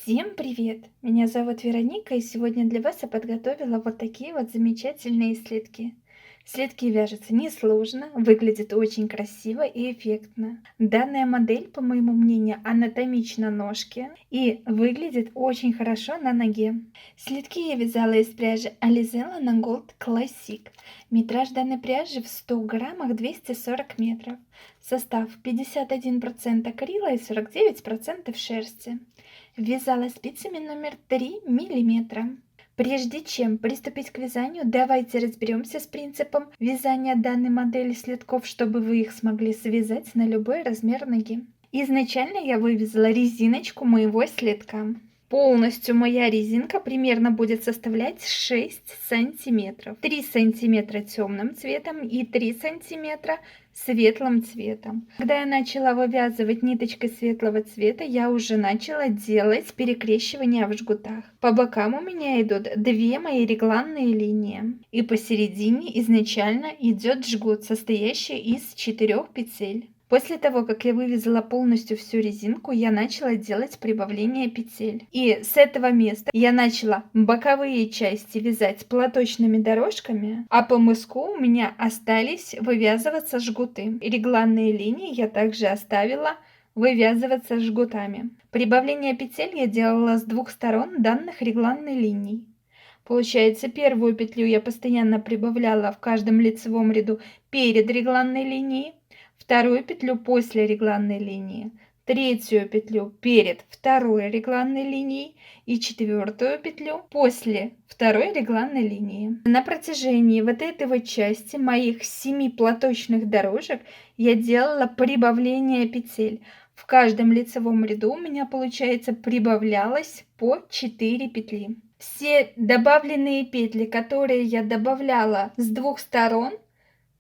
Всем привет! Меня зовут Вероника, и сегодня для вас я подготовила вот такие вот замечательные следки. Следки вяжутся несложно, выглядят очень красиво и эффектно. Данная модель, по моему мнению, анатомична ножке и выглядит очень хорошо на ноге. Следки я вязала из пряжи Alizella на Gold Classic. Метраж данной пряжи в 100 граммах 240 метров. Состав 51% акрила и 49% шерсти. Вязала спицами номер 3 миллиметра. Прежде чем приступить к вязанию, давайте разберемся с принципом вязания данной модели следков, чтобы вы их смогли связать на любой размер ноги. Изначально я вывязала резиночку моего следка. Полностью моя резинка примерно будет составлять 6 сантиметров. 3 сантиметра темным цветом и 3 сантиметра светлым цветом. Когда я начала вывязывать ниточкой светлого цвета, я уже начала делать перекрещивание в жгутах. По бокам у меня идут 2 мои регланные линии. И посередине изначально идет жгут, состоящий из 4 петель. После того, как я вывязала полностью всю резинку, я начала делать прибавление петель. И с этого места я начала боковые части вязать платочными дорожками, а по мыску у меня остались вывязываться жгуты. И регланные линии я также оставила вывязываться жгутами. Прибавление петель я делала с двух сторон данных регланной линий. Получается, первую петлю я постоянно прибавляла в каждом лицевом ряду перед регланной линией, вторую петлю после регланной линии, третью петлю перед второй регланной линией и четвертую петлю после второй регланной линии. На протяжении вот этой вот части моих 7 платочных дорожек я делала прибавление петель. В каждом лицевом ряду у меня, получается, прибавлялось по 4 петли. Все добавленные петли, которые я добавляла с двух сторон,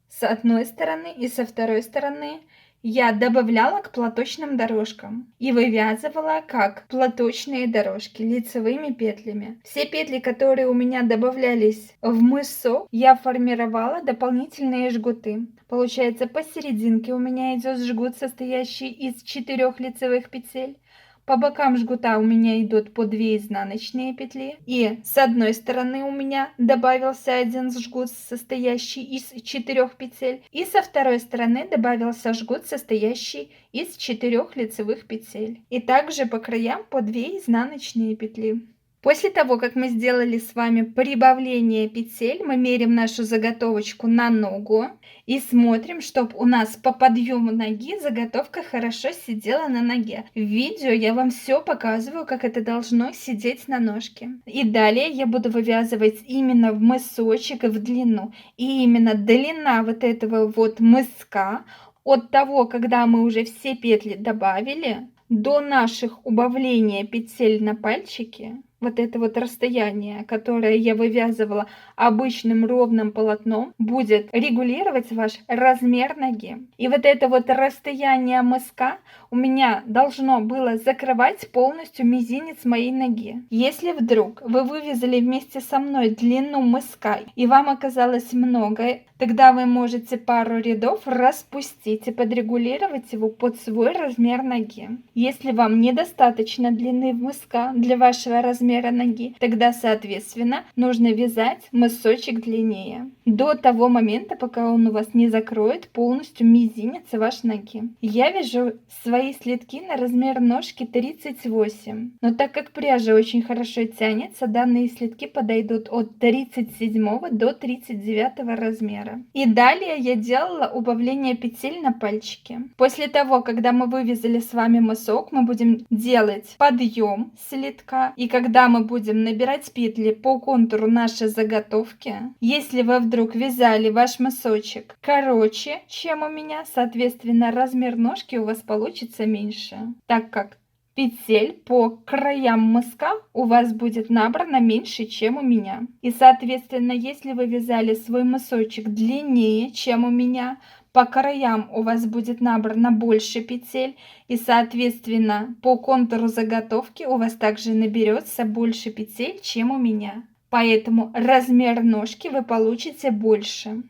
с одной стороны и со второй стороны, я добавляла к платочным дорожкам и вывязывала как платочные дорожки лицевыми петлями. Все петли, которые у меня добавлялись в мысок, я формировала дополнительные жгуты. Получается, посерединке у меня идет жгут, состоящий из 4 лицевых петель. По бокам жгута у меня идут по 2 изнаночные петли. И с одной стороны у меня добавился один жгут, состоящий из 4 петель. И со второй стороны добавился жгут, состоящий из 4 лицевых петель. И также по краям по 2 изнаночные петли. После того, как мы сделали с вами прибавление петель, мы меряем нашу заготовочку на ногу и смотрим, чтобы у нас по подъему ноги заготовка хорошо сидела на ноге. В видео я вам все показываю, как это должно сидеть на ножке. И далее я буду вывязывать именно в мысочек и в длину. И именно длина вот этого вот мыска от того, когда мы уже все петли добавили, до наших убавления петель на пальчике, вот это вот расстояние, которое я вывязывала обычным ровным полотном, будет регулировать ваш размер ноги. И вот это вот расстояние мыска у меня должно было закрывать полностью мизинец моей ноги. Если вдруг вы вывязали вместе со мной длину мыска и вам оказалось много, тогда вы можете пару рядов распустить и подрегулировать его под свой размер ноги. Если вам недостаточно длины мыска для вашего размера ноги, тогда, соответственно, нужно вязать мысочек длиннее. До того момента, пока он у вас не закроет полностью мизинец вашей ноги. Я вяжу свои следки на размер ножки 38. Но так как пряжа очень хорошо тянется, данные следки подойдут от 37 до 39 размера. И далее я делала убавление петель на пальчике. После того, когда мы вывязали с вами мысок, мы будем делать подъем следка. И когда мы будем набирать петли по контуру нашей заготовки, если вы вдруг вязали ваш мысочек короче, чем у меня, соответственно, размер ножки у вас получится меньше, так как петель по краям мыска у вас будет набрано меньше, чем у меня. И, соответственно, если вы вязали свой мысочек длиннее, чем у меня, по краям у вас будет набрано больше петель, и, соответственно, по контуру заготовки у вас также наберется больше петель, чем у меня. Поэтому размер ножки вы получите больше.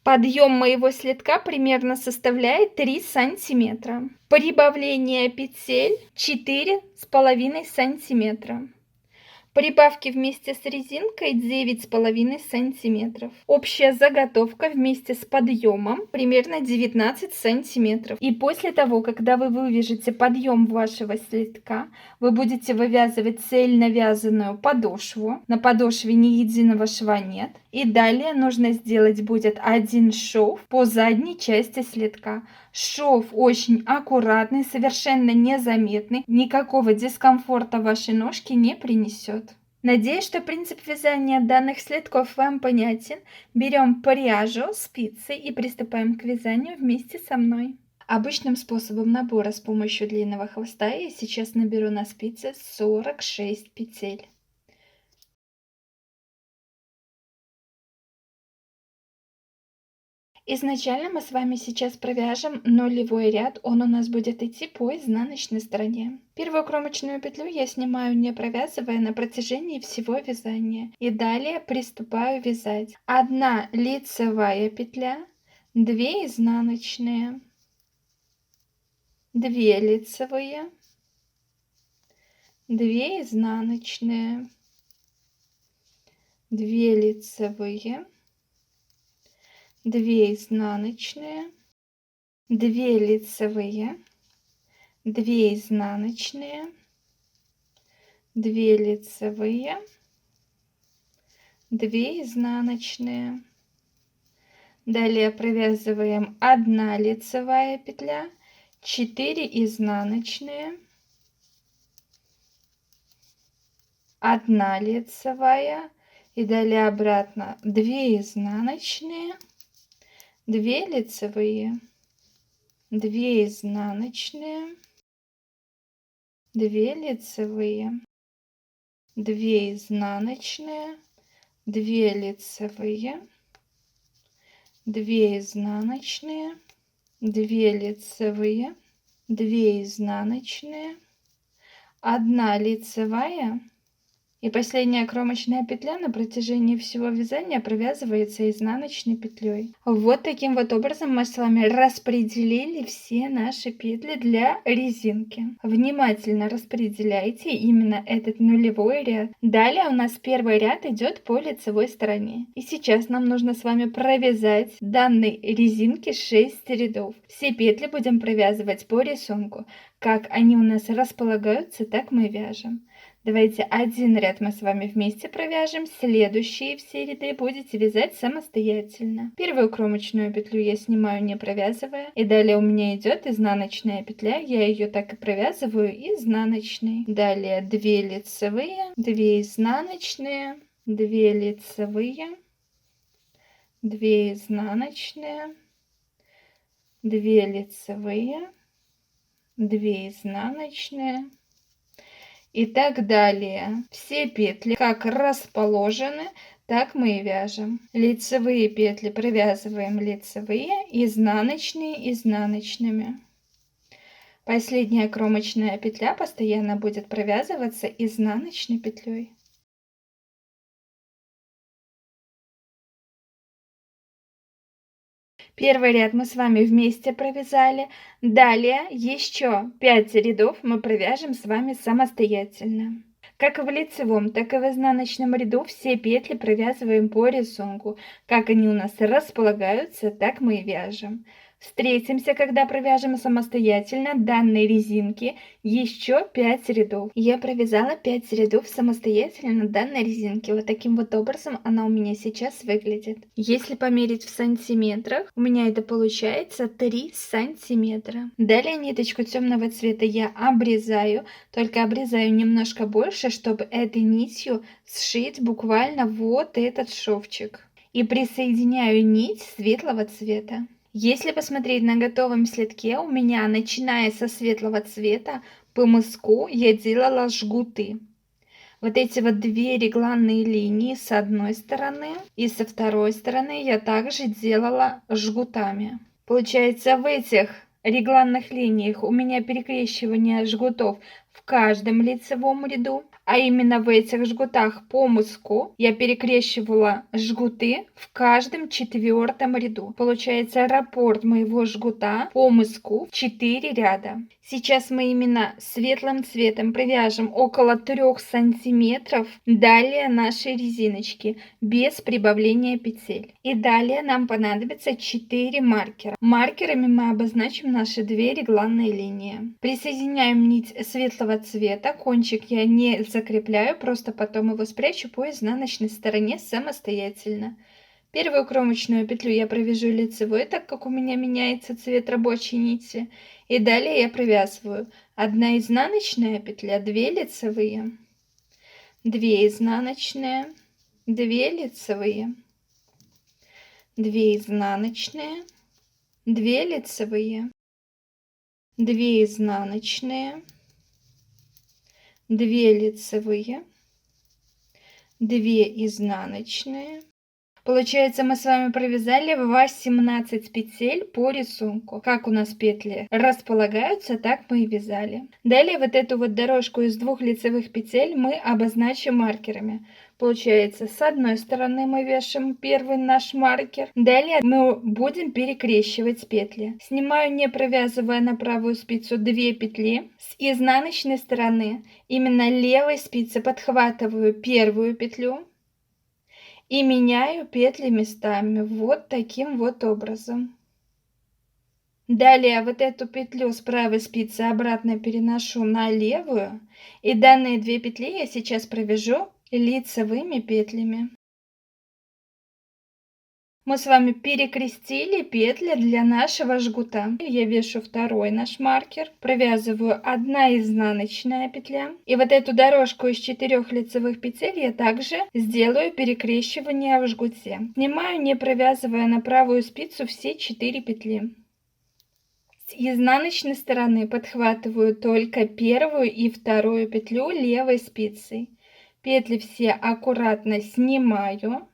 Подъем моего следка примерно составляет 3 сантиметра. Прибавление петель 4,5 сантиметра. Прибавки вместе с резинкой 9,5 сантиметров. Общая заготовка вместе с подъемом примерно 19 сантиметров. И после того, когда вы вывяжете подъем вашего следка, вы будете вывязывать цельно вязаную подошву. На подошве ни единого шва нет. И далее нужно сделать будет один шов по задней части следка. Шов очень аккуратный, совершенно незаметный, никакого дискомфорта вашей ножке не принесет. Надеюсь, что принцип вязания данных следков вам понятен. Берем пряжу, спицы и приступаем к вязанию вместе со мной. Обычным способом набора с помощью длинного хвоста я сейчас наберу на спице 46 петель. Изначально мы с вами сейчас провяжем нулевой ряд, он у нас будет идти по изнаночной стороне. Первую кромочную петлю я снимаю, не провязывая, на протяжении всего вязания. И далее приступаю вязать. 1 лицевая петля, 2 изнаночные, 2 лицевые, 2 изнаночные, 2 лицевые, 2 изнаночные, 2 лицевые, 2 изнаночные, 2 лицевые, 2 изнаночные. Далее провязываем 1 лицевая петля, 4 изнаночные, 1 лицевая и далее обратно 2 изнаночные, 2 лицевые, 2 изнаночные, 2 лицевые, 2 изнаночные, 2 лицевые, 2 изнаночные, 2 лицевые, 2 изнаночные, 1 лицевая. И последняя кромочная петля на протяжении всего вязания провязывается изнаночной петлей. Вот таким вот образом мы с вами распределили все наши петли для резинки. Внимательно распределяйте именно этот нулевой ряд. Далее у нас первый ряд идет по лицевой стороне. И сейчас нам нужно с вами провязать данной резинки 6 рядов. Все петли будем провязывать по рисунку. Как они у нас располагаются, так мы вяжем. Давайте один ряд мы с вами вместе провяжем, следующие все ряды будете вязать самостоятельно. Первую кромочную петлю я снимаю, не провязывая, и далее у меня идет изнаночная петля, я ее так и провязываю изнаночной. Далее 2 лицевые, 2 изнаночные, 2 лицевые, 2 изнаночные, 2 лицевые, 2 изнаночные. И так далее. Все петли как расположены, так мы и вяжем. Лицевые петли провязываем лицевые, изнаночные изнаночными. Последняя кромочная петля постоянно будет провязываться изнаночной петлей. Первый ряд мы с вами вместе провязали. Далее еще 5 рядов мы провяжем с вами самостоятельно. Как в лицевом, так и в изнаночном ряду все петли провязываем по рисунку. Как они у нас располагаются, так мы и вяжем. Встретимся, когда провяжем самостоятельно данной резинки еще 5 рядов. Я провязала 5 рядов самостоятельно данной резинки. Вот таким вот образом она у меня сейчас выглядит. Если померить в сантиметрах, у меня это получается 3 сантиметра. Далее ниточку темного цвета я обрезаю, только обрезаю немножко больше, чтобы этой нитью сшить буквально вот этот шовчик. И присоединяю нить светлого цвета. Если посмотреть на готовом следке, у меня, начиная со светлого цвета, по мыску я делала жгуты. Вот эти вот 2 регланные линии с одной стороны и со второй стороны я также делала жгутами. Получается, в этих регланных линиях у меня перекрещивание жгутов в каждом лицевом ряду, А именно в этих жгутах по мыску я перекрещивала жгуты в каждом 4-м ряду. Получается раппорт моего жгута по мыску в 4 ряда. Сейчас мы именно светлым цветом провяжем около 3 сантиметров далее нашей резиночки без прибавления петель. И далее нам понадобится 4 маркера. Маркерами мы обозначим наши 2 регланные линии. Присоединяем нить светлого цвета. Кончик я не закрепляю, просто потом его спрячу по изнаночной стороне самостоятельно. Первую кромочную петлю я провяжу лицевой, так как у меня меняется цвет рабочей нити. И далее я провязываю 1 изнаночная петля, 2 лицевые, 2 изнаночные, 2 лицевые, 2 изнаночные, 2 лицевые, 2 изнаночные, 2 лицевые, 2 изнаночные. Получается, мы с вами провязали 18 петель по рисунку. Как у нас петли располагаются, так мы и вязали. Далее вот эту вот дорожку из 2 лицевых петель мы обозначим маркерами. Получается, с одной стороны мы вешаем первый наш маркер. Далее мы будем перекрещивать петли. Снимаю, не провязывая на правую спицу, 2 петли. С изнаночной стороны, именно левой спицы, подхватываю первую петлю и меняю петли местами вот таким вот образом. Далее вот эту петлю с правой спицы обратно переношу на левую, и данные 2 петли я сейчас провяжу лицевыми петлями. Мы с вами перекрестили петли для нашего жгута. Я вешу второй наш маркер, провязываю 1 изнаночная петля. И вот эту дорожку из 4 лицевых петель я также сделаю перекрещивание в жгуте. Снимаю, не провязывая на правую спицу, все 4 петли. С изнаночной стороны подхватываю только первую и вторую петлю левой спицей. Петли все аккуратно снимаю.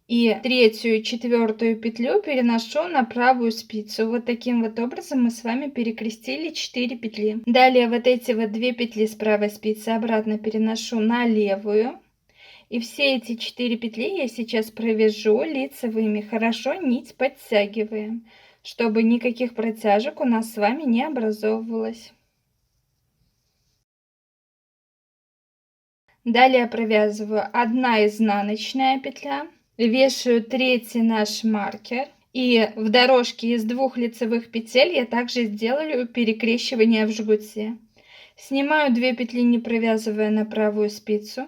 И третью и 4-ю петлю переношу на правую спицу. Вот таким вот образом мы с вами перекрестили 4 петли. Далее вот эти вот 2 петли с правой спицы обратно переношу на левую. И все эти 4 петли я сейчас провяжу лицевыми. Хорошо нить подтягиваем, чтобы никаких протяжек у нас с вами не образовывалось. Далее провязываю 1 изнаночная петля. Вешаю 3-й наш маркер, и в дорожке из 2 лицевых петель я также сделаю перекрещивание в жгуте. Снимаю 2 петли, не провязывая на правую спицу.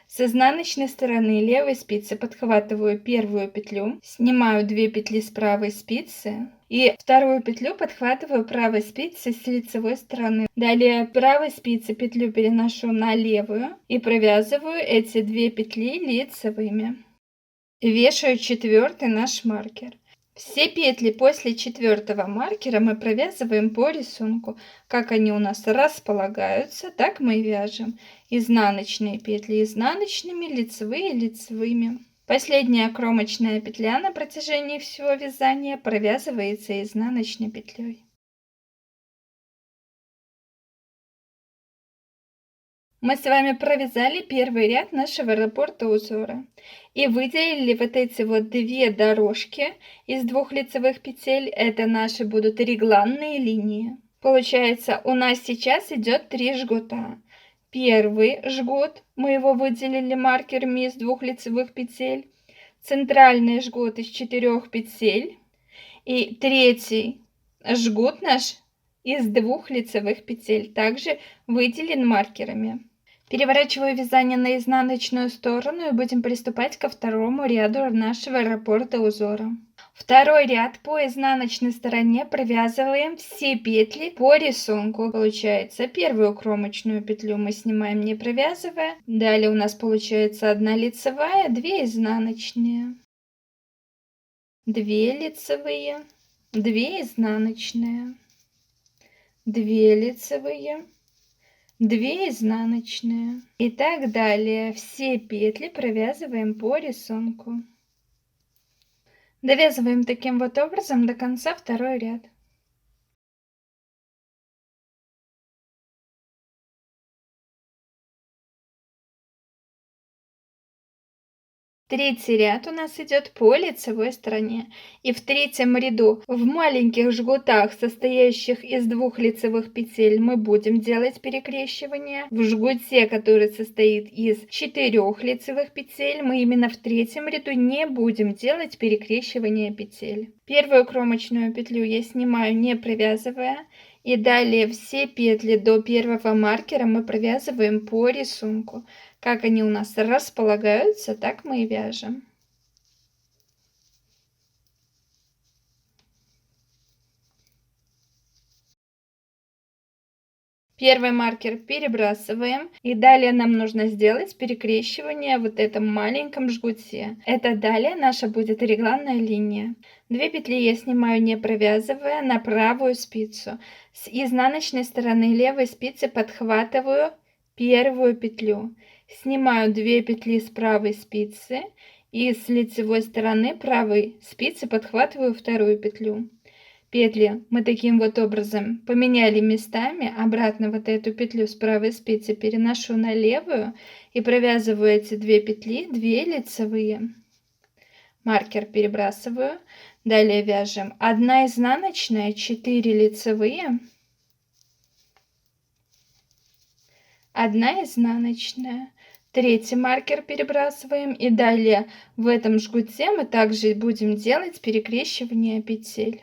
С изнаночной стороны левой спицы подхватываю первую петлю, снимаю 2 петли с правой спицы и вторую петлю подхватываю правой спицей с лицевой стороны. Далее правой спицы петлю переношу на левую и провязываю эти 2 петли лицевыми. Вешаю 4-й наш маркер. Все петли после 4-го маркера мы провязываем по рисунку. Как они у нас располагаются, так мы и вяжем. Изнаночные петли изнаночными, лицевые лицевыми. Последняя кромочная петля на протяжении всего вязания провязывается изнаночной петлей. Мы с вами провязали первый ряд нашего раппорта узора и выделили вот эти вот 2 дорожки из 2 лицевых петель. Это наши будут регланные линии. Получается, у нас сейчас идет 3 жгута. Первый жгут, мы его выделили маркерами из 2 лицевых петель. Центральный жгут из 4 петель. И третий жгут наш из 2 лицевых петель, также выделен маркерами. Переворачиваю вязание на изнаночную сторону и будем приступать ко второму ряду нашего раппорта узора. Второй ряд по изнаночной стороне провязываем все петли по рисунку. Получается, первую кромочную петлю мы снимаем, не провязывая. Далее у нас получается 1 лицевая, 2 изнаночные, 2 лицевые, 2 изнаночные, 2 лицевые, 2 изнаночные и так далее. Все петли провязываем по рисунку. Довязываем таким вот образом до конца второй ряд. Третий ряд у нас идет по лицевой стороне. И в третьем ряду в маленьких жгутах, состоящих из 2 лицевых петель, мы будем делать перекрещивание. В жгуте, который состоит из 4 лицевых петель, мы именно в третьем ряду не будем делать перекрещивание петель. Первую кромочную петлю я снимаю, не провязывая. И далее все петли до первого маркера мы провязываем по рисунку. Как они у нас располагаются, так мы и вяжем. Первый маркер перебрасываем, и далее нам нужно сделать перекрещивание в вот этом маленьком жгуте. Это далее наша будет регланная линия. 2 петли я снимаю, не провязывая, на правую спицу. С изнаночной стороны левой спицы подхватываю первую петлю. Снимаю 2 петли с правой спицы и с лицевой стороны правой спицы подхватываю вторую петлю. Петли мы таким вот образом поменяли местами. Обратно вот эту петлю с правой спицы переношу на левую и провязываю эти 2 петли, 2 лицевые. Маркер перебрасываю. Далее вяжем 1 изнаночная, 4 лицевые, 1 изнаночная. Третий маркер перебрасываем, и далее в этом жгуте мы также будем делать перекрещивание петель.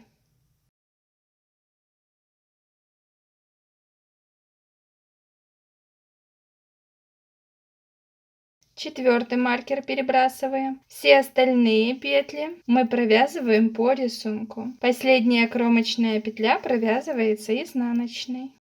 Четвертый маркер перебрасываем. Все остальные петли мы провязываем по рисунку. Последняя кромочная петля провязывается изнаночной.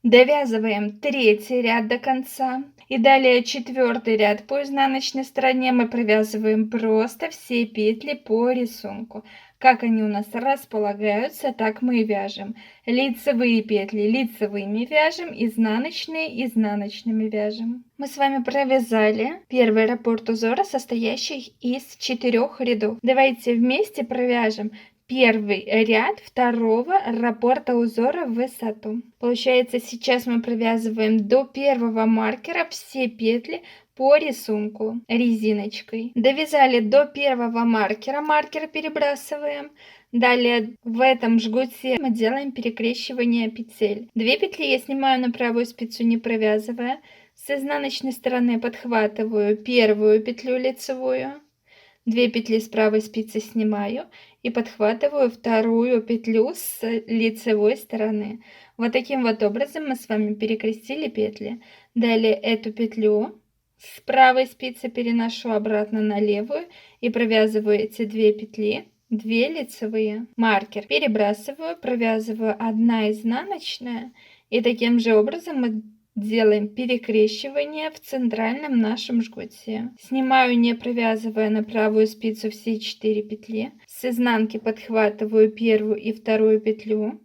Довязываем третий ряд до конца. И далее четвертый ряд по изнаночной стороне мы провязываем просто все петли по рисунку. Как они у нас располагаются, так мы и вяжем. Лицевые петли лицевыми вяжем, изнаночные изнаночными вяжем. Мы с вами провязали первый раппорт узора, состоящий из 4 рядов. Давайте вместе провяжем первый ряд второго раппорта узора в высоту. Получается, сейчас мы провязываем до первого маркера все петли по рисунку резиночкой. Довязали до первого маркера, маркер перебрасываем. Далее в этом жгуте мы делаем перекрещивание петель. 2 петли я снимаю на правую спицу, не провязывая. С изнаночной стороны подхватываю первую петлю лицевую. 2 петли с правой спицы снимаю и подхватываю вторую петлю с лицевой стороны. Вот таким вот образом мы с вами перекрестили петли. Далее эту петлю с правой спицы переношу обратно на левую и провязываю эти 2 петли, 2 лицевые. Маркер перебрасываю, провязываю 1 изнаночная, и таким же образом мы делаем перекрещивание в центральном нашем жгуте. Снимаю, не провязывая, на правую спицу все 4 петли. С изнанки подхватываю первую и вторую петлю.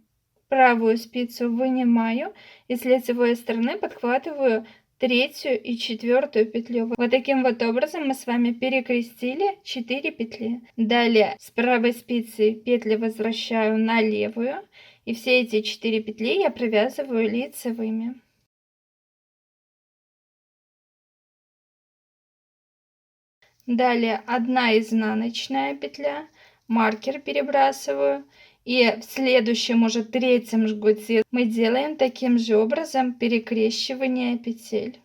Правую спицу вынимаю и с лицевой стороны подхватываю третью и четвертую петлю. Вот таким вот образом мы с вами перекрестили 4 петли. Далее с правой спицы петли возвращаю на левую. И все эти 4 петли я провязываю лицевыми. Далее 1 изнаночная петля, маркер перебрасываю, и в следующем уже третьем жгуте мы делаем таким же образом перекрещивание петель.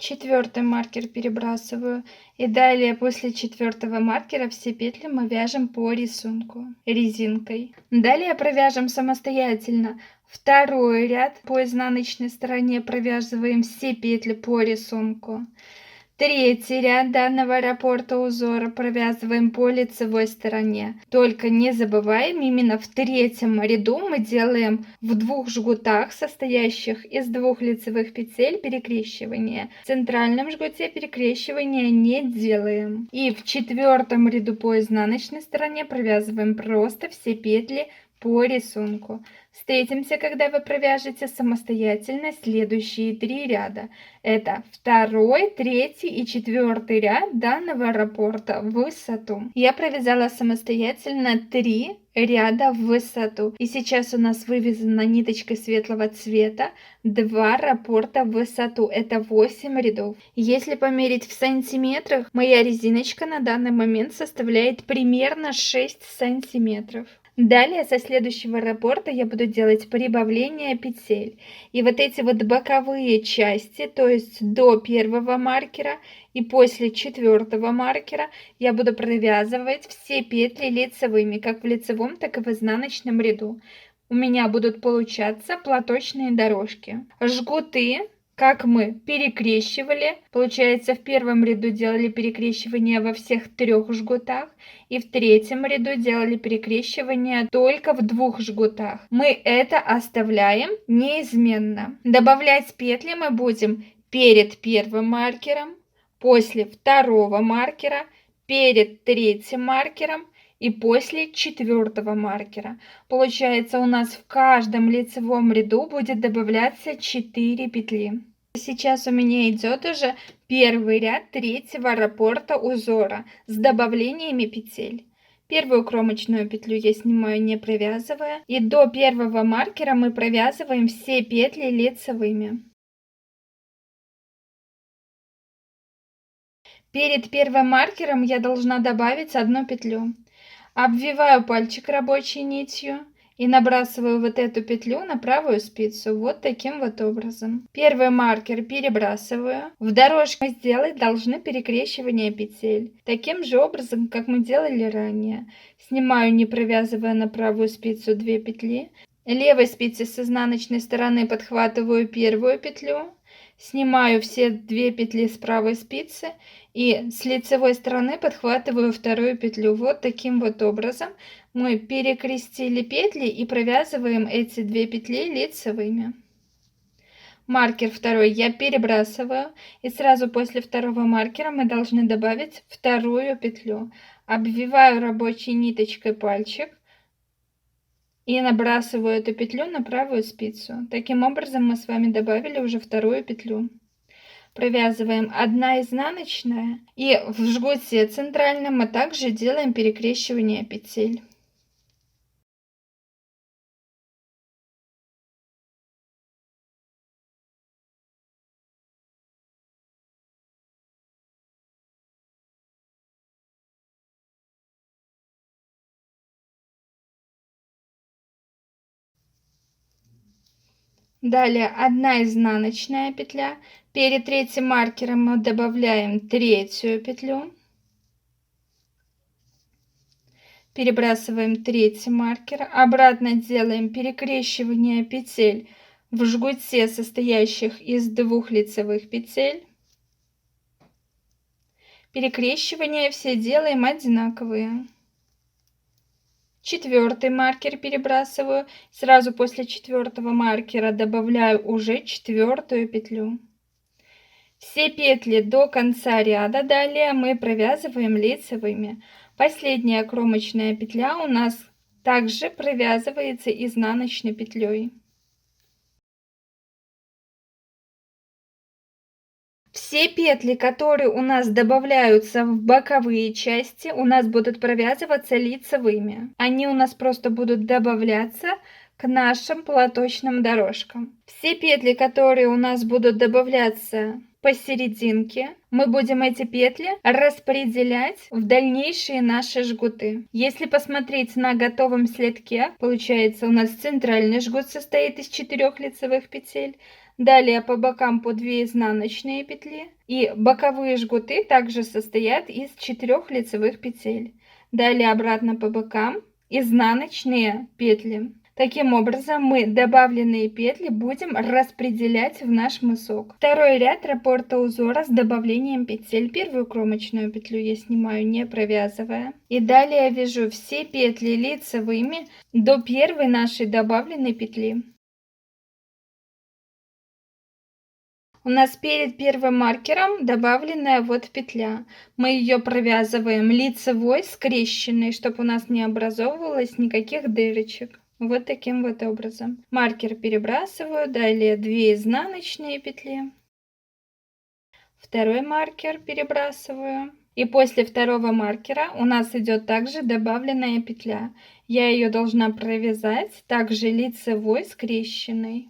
Четвертый маркер перебрасываю, и далее после четвертого маркера все петли мы вяжем по рисунку резинкой. Далее провяжем самостоятельно второй ряд. По изнаночной стороне провязываем все петли по рисунку. Третий ряд данного раппорта узора провязываем по лицевой стороне. Только не забываем, именно в третьем ряду мы делаем в 2 жгутах, состоящих из 2 лицевых петель, перекрещивание. В центральном жгуте перекрещивания не делаем. И в четвертом ряду по изнаночной стороне провязываем просто все петли по рисунку. Встретимся, когда вы провяжете самостоятельно следующие 3 ряда. Это второй, третий и четвертый ряд данного раппорта в высоту. Я провязала самостоятельно 3 ряда в высоту. И сейчас у нас вывязана ниточкой светлого цвета 2 раппорта в высоту. Это 8 рядов. Если померить в сантиметрах, моя резиночка на данный момент составляет примерно 6 сантиметров. Далее со следующего раппорта я буду делать прибавление петель. И вот эти вот боковые части, то есть до первого маркера и после четвертого маркера, я буду провязывать все петли лицевыми, как в лицевом, так и в изнаночном ряду. У меня будут получаться платочные дорожки. Жгуты, как мы перекрещивали, получается, в первом ряду делали перекрещивание во всех 3 жгутах, и в третьем ряду делали перекрещивание только в 2 жгутах. Мы это оставляем неизменно. Добавлять петли мы будем перед первым маркером, после второго маркера, перед третьим маркером и после четвертого маркера. Получается, у нас в каждом лицевом ряду будет добавляться 4 петли. Сейчас у меня идет уже первый ряд третьего раппорта узора с добавлениями петель. Первую кромочную петлю я снимаю, не провязывая, и до первого маркера мы провязываем все петли лицевыми. Перед первым маркером я должна добавить 1 петлю. Обвиваю пальчик рабочей нитью и набрасываю вот эту петлю на правую спицу вот таким вот образом. Первый маркер перебрасываю. В дорожке мы сделать должны перекрещивание петель, таким же образом, как мы делали ранее. Снимаю, не провязывая на правую спицу, 2 петли. Левой спицей с изнаночной стороны подхватываю первую петлю, снимаю все 2 петли с правой спицы и с лицевой стороны подхватываю вторую петлю. Вот таким вот образом мы перекрестили петли и провязываем эти 2 петли лицевыми. Маркер второй я перебрасываю, и сразу после второго маркера мы должны добавить вторую петлю. Обвиваю рабочей ниточкой пальчик и набрасываю эту петлю на правую спицу. Таким образом мы с вами добавили уже вторую петлю. Провязываем 1 изнаночная, и в жгуте центральном мы также делаем перекрещивание петель. Далее 1 изнаночная петля. Перед третьим маркером мы добавляем третью петлю. Перебрасываем третий маркер. Обратно делаем перекрещивание петель в жгуте, состоящих из 2 лицевых петель. Перекрещивания все делаем одинаковые. Четвертый маркер перебрасываю. Сразу после четвертого маркера добавляю уже четвертую петлю. Все петли до конца ряда далее мы провязываем лицевыми. Последняя кромочная петля у нас также провязывается изнаночной петлей. Все петли, которые у нас добавляются в боковые части, у нас будут провязываться лицевыми. Они у нас просто будут добавляться к нашим платочным дорожкам. Все петли, которые у нас будут добавляться посерединке, мы будем эти петли распределять в дальнейшие наши жгуты. Если посмотреть на готовом следке, получается, у нас центральный жгут состоит из 4 лицевых петель. Далее по бокам по 2 изнаночные петли, и боковые жгуты также состоят из 4 лицевых петель. Далее обратно по бокам изнаночные петли. Таким образом мы добавленные петли будем распределять в наш мысок. Второй ряд раппорта узора с добавлением петель. Первую кромочную петлю я снимаю, не провязывая. И далее вяжу все петли лицевыми до первой нашей добавленной петли. У нас перед первым маркером добавленная вот петля. Мы ее провязываем лицевой, скрещенной, чтобы у нас не образовывалось никаких дырочек. Вот таким вот образом. Маркер перебрасываю, далее 2 изнаночные петли. Второй маркер перебрасываю. И после второго маркера у нас идет также добавленная петля. Я ее должна провязать также лицевой скрещенной.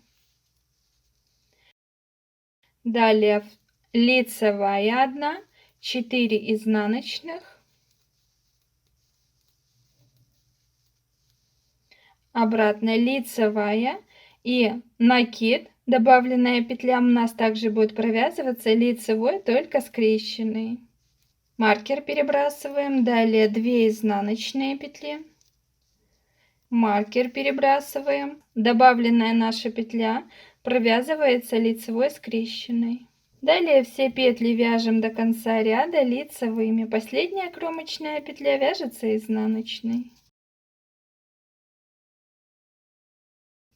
Далее лицевая 1, 4 изнаночных, обратно лицевая и накид, добавленная петля у нас также будет провязываться лицевой, только скрещенный. Маркер перебрасываем, далее 2 изнаночные петли, маркер перебрасываем, добавленная наша петля провязывается лицевой скрещенной. Далее все петли вяжем до конца ряда лицевыми. Последняя кромочная петля вяжется изнаночной.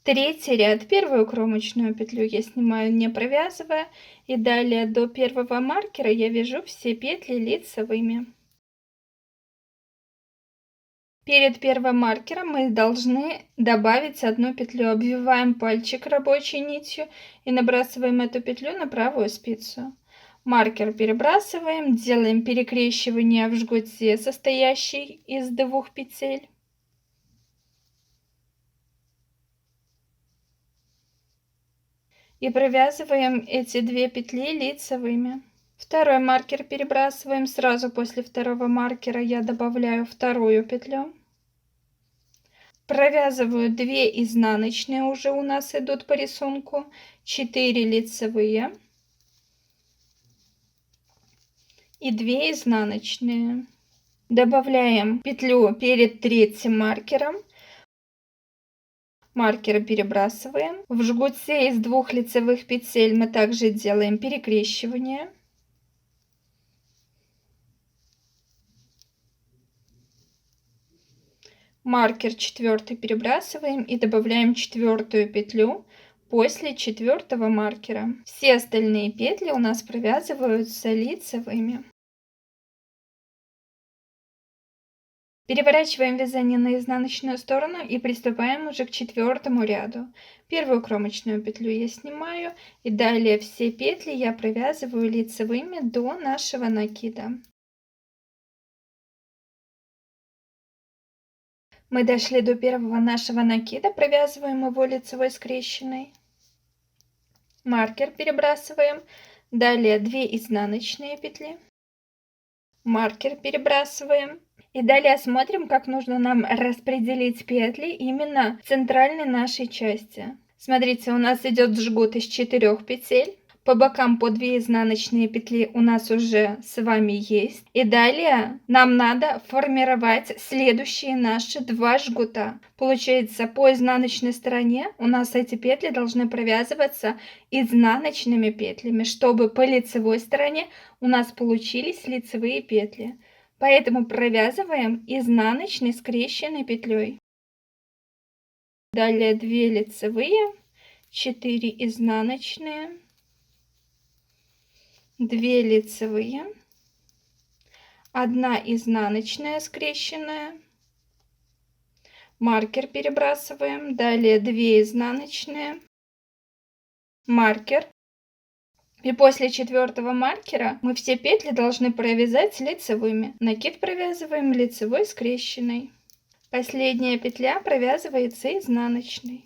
Третий ряд, первую кромочную петлю я снимаю не провязывая, и далее до первого маркера я вяжу все петли лицевыми. Перед первым маркером мы должны добавить одну петлю. Обвиваем пальчик рабочей нитью и набрасываем эту петлю на правую спицу. Маркер перебрасываем, делаем перекрещивание в жгуте, состоящий из 2 петель. И провязываем эти 2 петли лицевыми. Второй маркер перебрасываем. Сразу после второго маркера я добавляю вторую петлю. Провязываю 2 изнаночные, уже у нас идут по рисунку, 4 лицевые и 2 изнаночные. Добавляем петлю перед третьим маркером. Маркеры перебрасываем. В жгуте из 2 лицевых петель мы также делаем перекрещивание. Маркер 4 перебрасываем и добавляем 4 петлю после 4 маркера. Все остальные петли у нас провязываются лицевыми. Переворачиваем вязание на изнаночную сторону и приступаем уже к 4 ряду. Первую кромочную петлю я снимаю, и далее все петли я провязываю лицевыми до нашего накида. Мы дошли до первого нашего накида, провязываем его лицевой скрещенной. Маркер перебрасываем, далее 2 изнаночные петли, маркер перебрасываем. И далее смотрим, как нужно нам распределить петли именно в центральной нашей части. Смотрите, у нас идет жгут из 4 петель. По бокам по 2 изнаночные петли у нас уже с вами есть. И далее нам надо формировать следующие наши 2 жгута. Получается, по изнаночной стороне у нас эти петли должны провязываться изнаночными петлями, чтобы по лицевой стороне у нас получились лицевые петли. Поэтому провязываем изнаночной скрещенной петлей. Далее 2 лицевые, 4 изнаночные, 2 лицевые, 1 изнаночная скрещенная, маркер перебрасываем, далее 2 изнаночные, маркер. И после 4 маркера мы все петли должны провязать лицевыми. Накид провязываем лицевой скрещенной. Последняя петля провязывается изнаночной.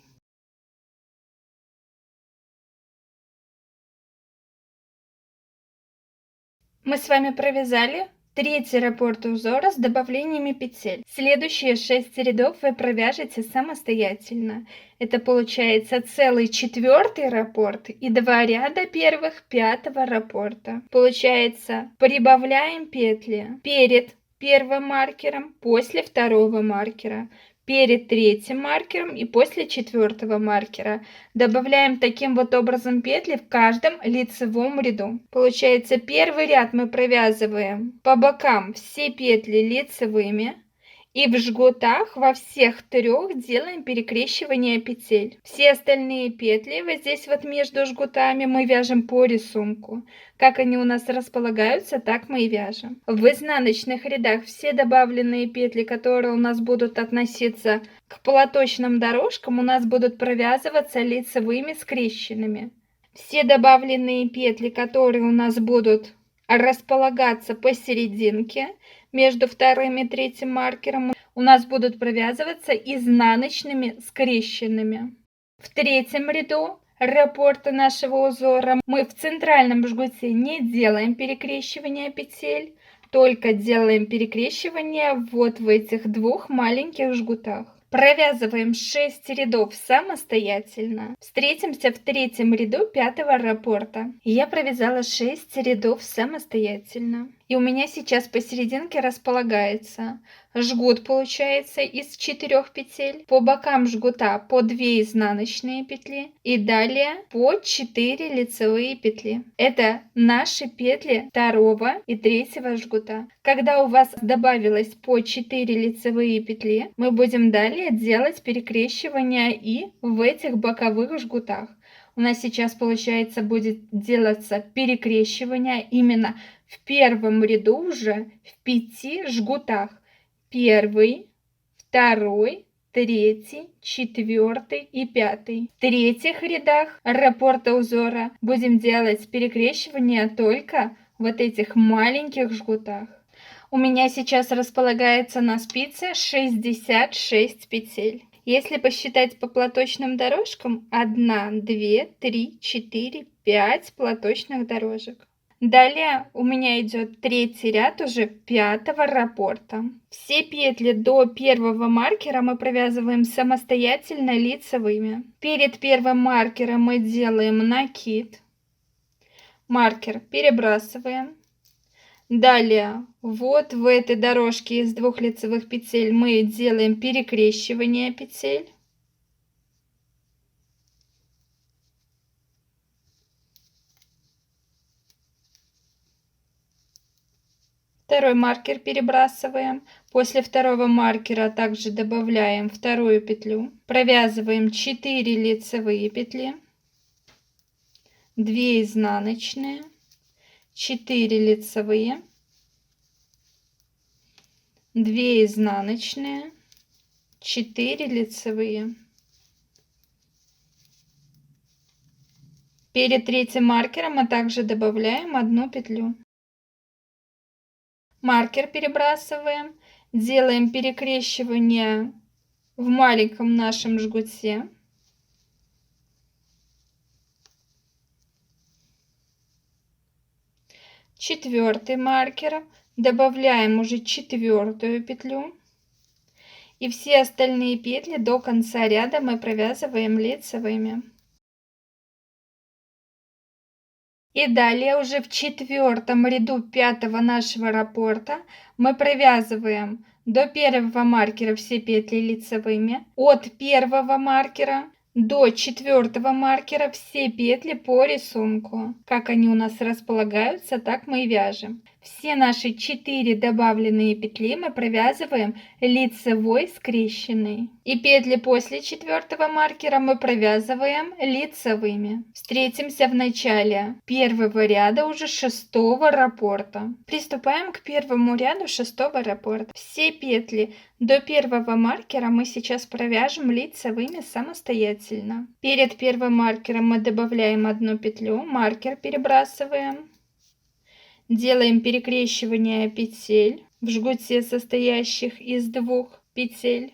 Мы с вами провязали 3 раппорт узора с добавлениями петель. Следующие 6 рядов вы провяжете самостоятельно. Это получается целый 4 раппорт и 2 ряда первых 5 раппорта. Получается, прибавляем петли перед первым маркером, после второго маркера, перед третьим маркером и после 4 маркера. Добавляем таким вот образом петли в каждом лицевом ряду. Получается, первый ряд мы провязываем по бокам все петли лицевыми, И в жгутах во всех 3 делаем перекрещивание петель. Все остальные петли вот здесь вот между жгутами мы вяжем по рисунку. Как они у нас располагаются, так мы и вяжем. В изнаночных рядах все добавленные петли, которые у нас будут относиться к полоточным дорожкам, у нас будут провязываться лицевыми скрещенными. Все добавленные петли, которые у нас будут располагаться посерединке между 2-м и 3-м маркером, у нас будут провязываться изнаночными скрещенными. В 3-м ряду раппорта нашего узора мы в центральном жгуте не делаем перекрещивания петель, только делаем перекрещивание вот в этих 2 маленьких жгутах. Провязываем 6 рядов самостоятельно. Встретимся в 3-м ряду 5-го раппорта. Я провязала 6 рядов самостоятельно. И у меня сейчас посерединке располагается жгут, получается, из 4 петель. По бокам жгута по 2 изнаночные петли. И далее по 4 лицевые петли. Это наши петли 2-го и 3-го жгута. Когда у вас добавилось по 4 лицевые петли, мы будем далее делать перекрещивание и в этих боковых жгутах. У нас сейчас, получается, будет делаться перекрещивание именно в 1-м ряду уже в 5 жгутах. 1-й, 2-й, 3-й, 4-й и 5-й. В 3-х рядах раппорта узора будем делать перекрещивание только вот этих маленьких жгутах. У меня сейчас располагается на спице 66 петель. Если посчитать по платочным дорожкам, 1, 2, 3, 4, 5 платочных дорожек. Далее у меня идет 3-й ряд уже 5-го раппорта. Все петли до 1-го маркера мы провязываем самостоятельно лицевыми. Перед 1-м маркером мы делаем накид. Маркер перебрасываем. Далее вот в этой дорожке из 2 лицевых петель мы делаем перекрещивание петель. Второй маркер перебрасываем. После 2-го маркера также добавляем 2-ю петлю. Провязываем 4 лицевые петли, 2 изнаночные, 4 лицевые, 2 изнаночные, 4 лицевые. Перед 3-м маркером мы также добавляем 1 петлю. Маркер перебрасываем, делаем перекрещивание в маленьком нашем жгуте. Четвертый маркер, добавляем уже 4-ю петлю. И все остальные петли до конца ряда мы провязываем лицевыми. И далее уже в 4-м ряду 5-го нашего раппорта мы провязываем до 1-го маркера все петли лицевыми. От 1-го маркера до 4-го маркера все петли по рисунку. Как они у нас располагаются, так мы и вяжем. Все наши 4 добавленные петли мы провязываем лицевой скрещенной. И петли после 4-го маркера мы провязываем лицевыми. Встретимся в начале 1-го ряда уже 6-го раппорта. Приступаем к 1-му ряду 6-го раппорта. Все петли до 1-го маркера мы сейчас провяжем лицевыми самостоятельно. Перед 1-м маркером мы добавляем 1 петлю, маркер перебрасываем. Делаем перекрещивание петель в жгуте, состоящих из 2 петель.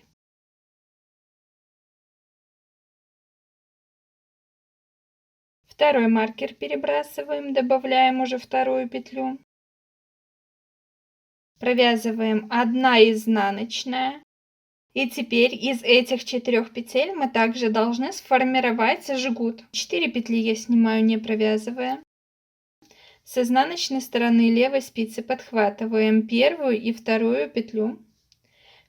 Второй маркер перебрасываем, добавляем уже 2-ю петлю. Провязываем 1 изнаночная. И теперь из этих 4 петель мы также должны сформировать жгут. 4 петли я снимаю, не провязывая. С изнаночной стороны левой спицы подхватываем 1-ю и 2-ю петлю.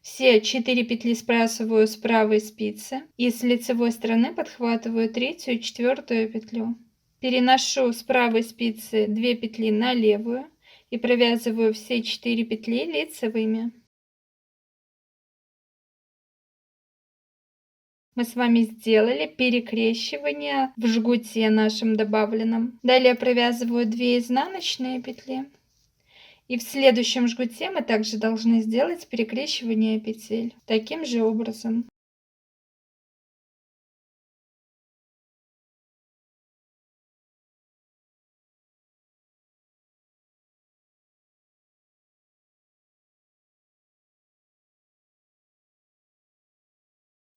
Все 4 петли сбрасываю с правой спицы и с лицевой стороны подхватываю 3-ю и 4-ю петлю. Переношу с правой спицы 2 петли на левую и провязываю все 4 петли лицевыми. Мы с вами сделали перекрещивание в жгуте нашем добавленном. Далее провязываю 2 изнаночные петли. И в следующем жгуте мы также должны сделать перекрещивание петель таким же образом.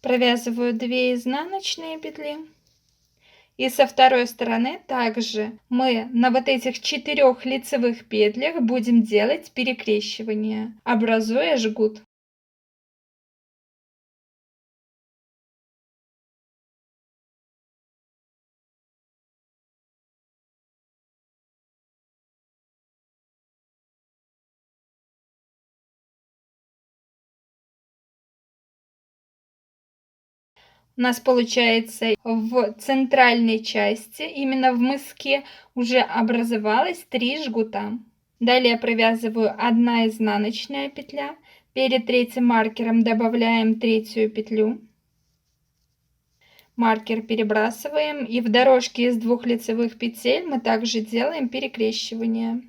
Провязываю 2 изнаночные петли. И со второй стороны также мы на вот этих 4 лицевых петлях будем делать перекрещивание, образуя жгут. У нас получается в центральной части, именно в мыске, уже образовалось 3 жгута. Далее провязываю 1 изнаночная петля. Перед третьим маркером добавляем третью петлю. Маркер перебрасываем, и в дорожке из 2 лицевых петель мы также делаем перекрещивание.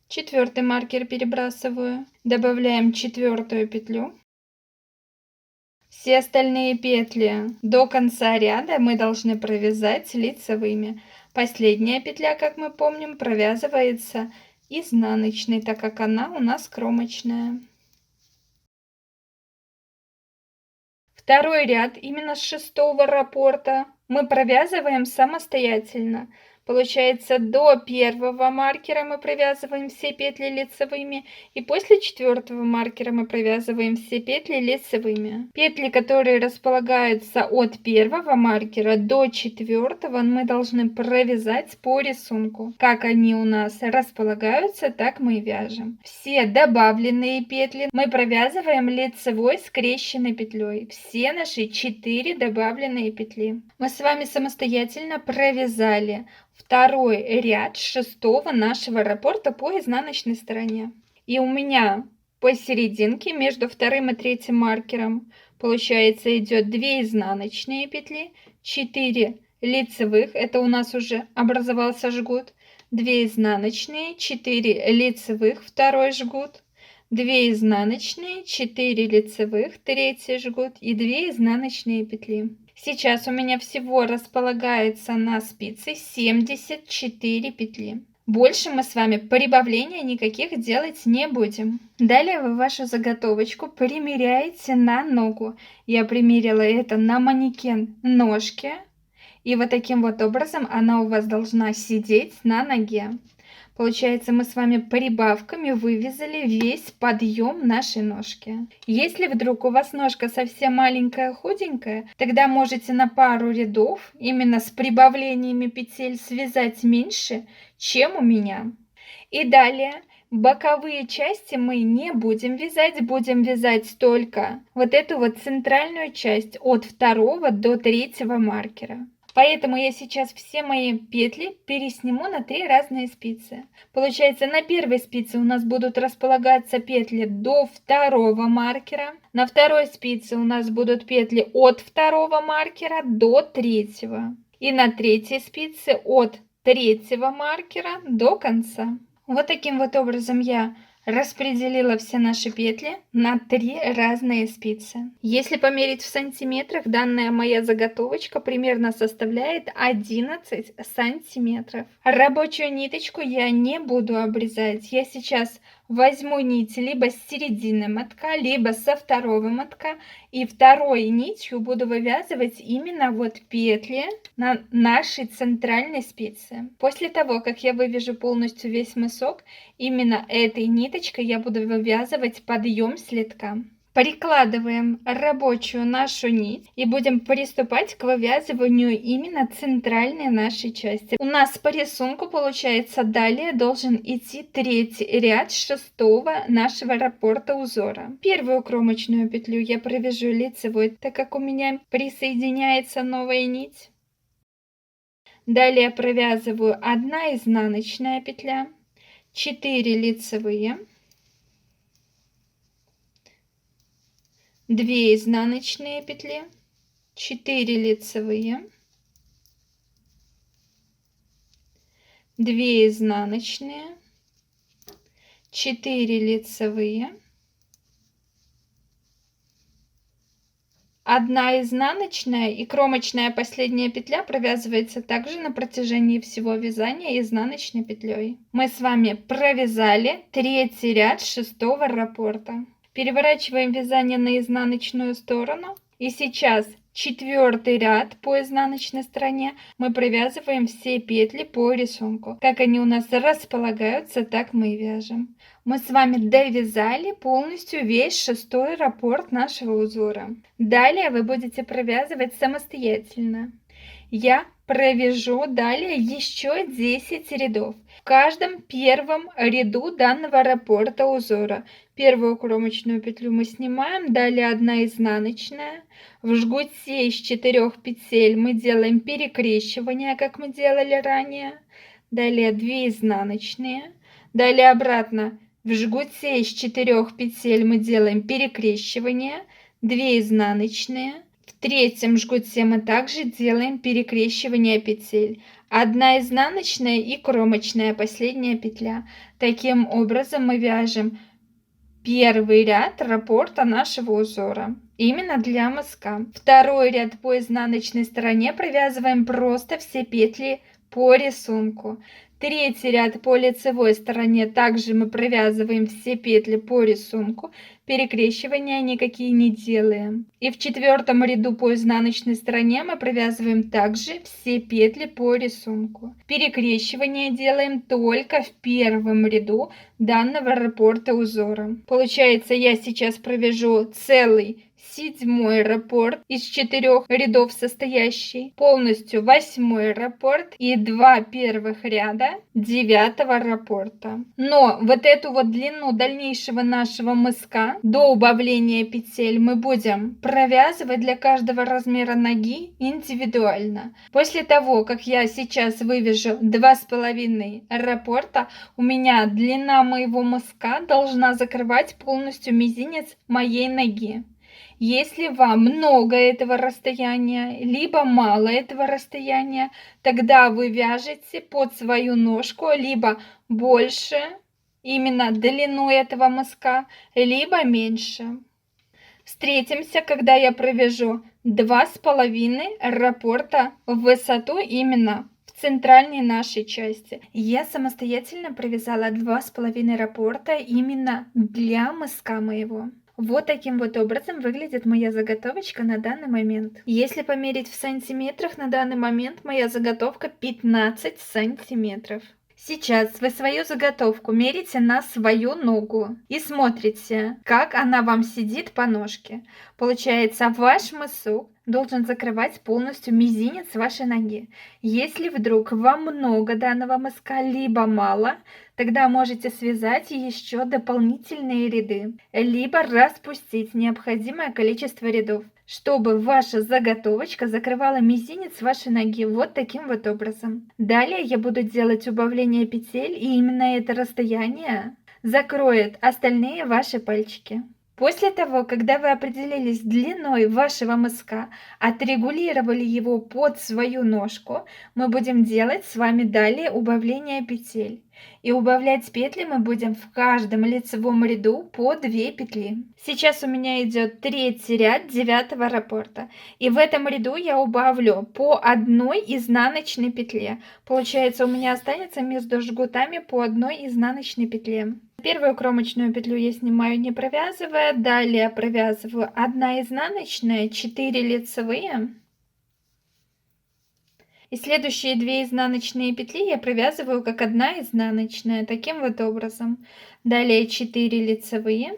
Четвертый маркер перебрасываю, добавляем 4 петлю. Все остальные петли до конца ряда мы должны провязать лицевыми. Последняя петля, как мы помним, провязывается изнаночной, так как она у нас кромочная. Второй ряд именно с 6-го раппорта мы провязываем самостоятельно. Получается, до 1-го маркера мы провязываем все петли лицевыми, и после 4-го маркера мы провязываем все петли лицевыми. Петли, которые располагаются от 1-го маркера до 4-го, мы должны провязать по рисунку. Как они у нас располагаются, так мы и вяжем. Все добавленные петли мы провязываем лицевой скрещенной петлей. Все наши 4 добавленные петли. Мы с вами самостоятельно провязали второй ряд 6-го нашего раппорта по изнаночной стороне. И у меня посерединке между 2-м и 3-м маркером получается идет 2 изнаночные петли, 4 лицевых, это у нас уже образовался жгут, 2 изнаночные, 4 лицевых, второй жгут, 2 изнаночные, 4 лицевых, третий жгут и 2 изнаночные петли. Сейчас у меня всего располагается на спице 74 петли. Больше мы с вами прибавления никаких делать не будем. Далее вы вашу заготовочку примеряете на ногу. Я примерила это на манекен ножки. И вот таким вот образом она у вас должна сидеть на ноге. Получается, мы с вами прибавками вывязали весь подъем нашей ножки. Если вдруг у вас ножка совсем маленькая, худенькая, тогда можете на пару рядов именно с прибавлениями петель связать меньше, чем у меня. И далее боковые части мы не будем вязать только вот эту вот центральную часть от 2 до 3 маркера. Поэтому я сейчас все мои петли пересниму на 3 разные спицы. Получается, на первой спице у нас будут располагаться петли до 2-го маркера. На второй спице у нас будут петли от 2-го маркера до 3-го. И на третьей спице от 3-го маркера до конца. Вот таким вот образом я распределила все наши петли на 3 разные спицы. Если померить в сантиметрах, данная моя заготовочка примерно составляет 11 сантиметров. Рабочую ниточку я не буду обрезать. Я сейчас возьму нить либо с середины мотка, либо со 2-го мотка, и второй нитью буду вывязывать именно вот петли на нашей центральной спице. После того, как я вывяжу полностью весь мысок, именно этой ниточкой я буду вывязывать подъем слитка. Прикладываем рабочую нашу нить и будем приступать к вывязыванию именно центральной нашей части. У нас по рисунку получается далее должен идти 3-й ряд 6-го нашего раппорта узора. Первую кромочную петлю я провяжу лицевой, так как у меня присоединяется новая нить. Далее провязываю 1 изнаночная петля, 4 лицевые, 2 изнаночные петли, 4 лицевые, 2 изнаночные, 4 лицевые, 1 изнаночная и кромочная последняя петля провязывается также на протяжении всего вязания изнаночной петлей. Мы с вами провязали третий ряд 6-го раппорта. Переворачиваем вязание на изнаночную сторону. И сейчас 4-й ряд по изнаночной стороне мы провязываем все петли по рисунку. Как они у нас располагаются, так мы и вяжем. Мы с вами довязали полностью весь 6-й раппорт нашего узора. Далее вы будете провязывать самостоятельно. Я провяжу далее еще 10 рядов. В каждом первом ряду данного раппорта узора первую кромочную петлю мы снимаем, далее 1 изнаночная. В жгуте из 4 петель мы делаем перекрещивание, как мы делали ранее. Далее 2 изнаночные. Далее обратно в жгуте из 4 петель мы делаем перекрещивание, 2 изнаночные. В третьем жгуте мы также делаем перекрещивание петель, 1 изнаночная и кромочная последняя петля. Таким образом мы вяжем первый ряд раппорта нашего узора именно для мыска. Второй ряд по изнаночной стороне провязываем просто все петли по рисунку. Третий ряд по лицевой стороне также мы провязываем все петли по рисунку, перекрещивания никакие не делаем. И в 4-м ряду по изнаночной стороне мы провязываем также все петли по рисунку. Перекрещивание делаем только в 1-м ряду данного раппорта узора. Получается, я сейчас провяжу целый 7-й раппорт из 4 рядов состоящий, полностью 8-й раппорт и 2 первых ряда 9-го раппорта. Но вот эту вот длину дальнейшего нашего мыска до убавления петель мы будем провязывать для каждого размера ноги индивидуально. После того, как я сейчас вывяжу 2,5 раппорта, у меня длина моего мыска должна закрывать полностью мизинец моей ноги. Если вам много этого расстояния, либо мало этого расстояния, тогда вы вяжете под свою ножку либо больше, именно длину этого мыска, либо меньше. Встретимся, когда я провяжу 2,5 раппорта в высоту именно в центральной нашей части. Я самостоятельно провязала 2,5 раппорта именно для мыска моего. Вот таким вот образом выглядит моя заготовочка на данный момент. Если померить в сантиметрах, на данный момент моя заготовка 15 сантиметров. Сейчас вы свою заготовку мерите на свою ногу и смотрите, как она вам сидит по ножке. Получается, ваш мысок должен закрывать полностью мизинец вашей ноги. Если вдруг вам много данного мыска, либо мало, тогда можете связать еще дополнительные ряды, либо распустить необходимое количество рядов, чтобы ваша заготовочка закрывала мизинец вашей ноги вот таким вот образом. Далее я буду делать убавление петель, и именно это расстояние закроет остальные ваши пальчики. После того, когда вы определились с длиной вашего мыска, отрегулировали его под свою ножку, мы будем делать с вами далее убавление петель. И убавлять петли мы будем в каждом лицевом ряду по 2 петли. Сейчас у меня идет 3-й ряд 9-го раппорта. И в этом ряду я убавлю по 1 изнаночной петле. Получается, у меня останется между жгутами по 1 изнаночной петле. Первую кромочную петлю я снимаю не провязывая, далее провязываю 1 изнаночная, 4 лицевые. И следующие 2 изнаночные петли я провязываю как 1 изнаночная, таким вот образом. Далее 4 лицевые.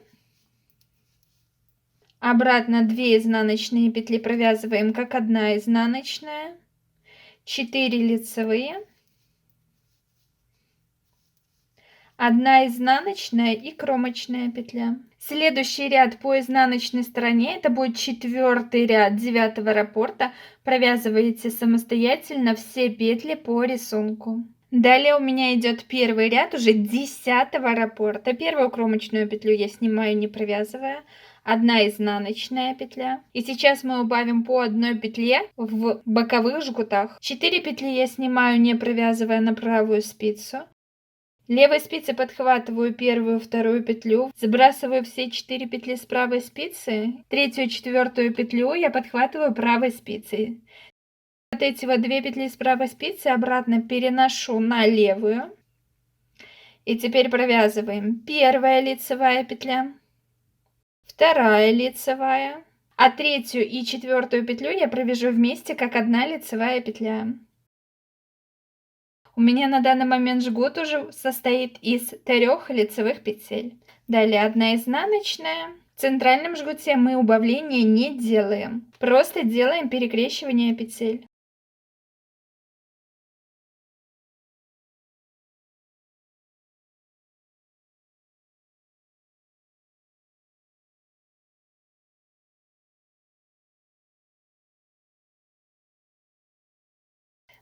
Обратно 2 изнаночные петли провязываем как 1 изнаночная, 4 лицевые. 1 изнаночная и кромочная петля. Следующий ряд по изнаночной стороне, это будет 4-й ряд 9-го раппорта. Провязываете самостоятельно все петли по рисунку. Далее у меня идет первый ряд уже 10-го раппорта. Первую кромочную петлю я снимаю не провязывая, 1 изнаночная петля. И сейчас мы убавим по 1 петле в боковых жгутах. 4 петли я снимаю, не провязывая на правую спицу. Левой спицей подхватываю первую, вторую петлю, забрасываю все 4 петли с правой спицы, третью, четвертую петлю я подхватываю правой спицей. Вот эти вот 2 петли с правой спицы обратно переношу на левую. И теперь провязываем первая лицевая петля, вторая лицевая, а третью и четвертую петлю я провяжу вместе как 1 лицевая петля. У меня на данный момент жгут уже состоит из 3 лицевых петель. Далее 1 изнаночная. В центральном жгуте мы убавления не делаем, просто делаем перекрещивание петель.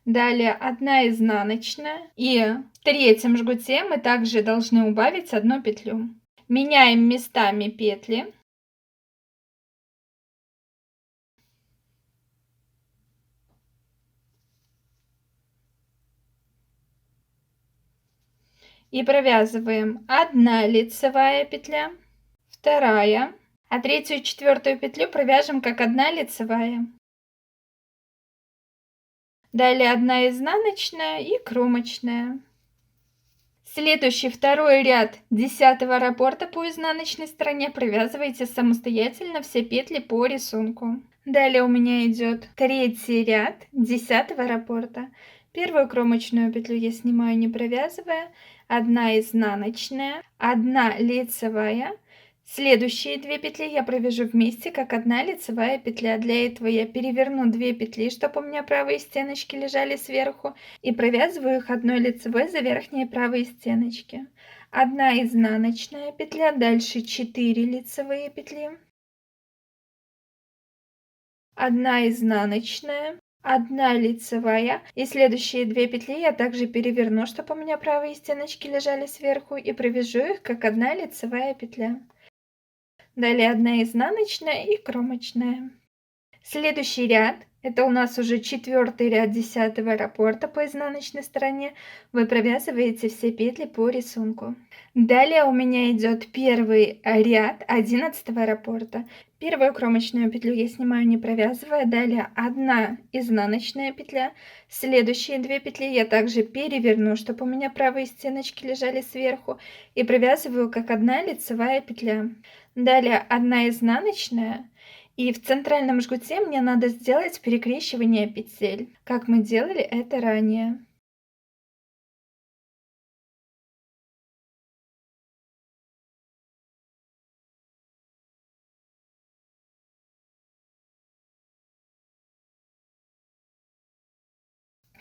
Далее 1 изнаночная, и в третьем жгуте мы также должны убавить 1 петлю. Меняем местами петли. И провязываем 1 лицевая петля, вторая, а третью и четвертую петлю провяжем как 1 лицевая. Далее 1 изнаночная и кромочная. Следующий второй ряд 10-го раппорта по изнаночной стороне провязывайте самостоятельно все петли по рисунку. Далее у меня идет третий ряд 10-го раппорта. Первую кромочную петлю я снимаю, не провязывая, 1 изнаночная, 1 лицевая. Следующие 2 петли я провяжу вместе как 1 лицевая петля. Для этого я переверну 2 петли, чтобы у меня правые стеночки лежали сверху, и провязываю их 1 лицевой за верхние правые стеночки. 1 изнаночная петля, дальше 4 лицевые петли, 1 изнаночная, 1 лицевая, и следующие 2 петли я также переверну, чтобы у меня правые стеночки лежали сверху, и провяжу их как 1 лицевая петля. Далее 1 изнаночная и кромочная. Следующий ряд, это у нас уже 4-й ряд 10-го раппорта по изнаночной стороне. Вы провязываете все петли по рисунку. Далее у меня идет первый ряд 11-го раппорта. Первую кромочную петлю я снимаю, не провязывая. Далее 1 изнаночная петля. Следующие 2 петли я также переверну, чтобы у меня правые стеночки лежали сверху, и провязываю как 1 лицевая петля. Далее 1 изнаночная, и в центральном жгуте мне надо сделать перекрещивание петель, как мы делали это ранее.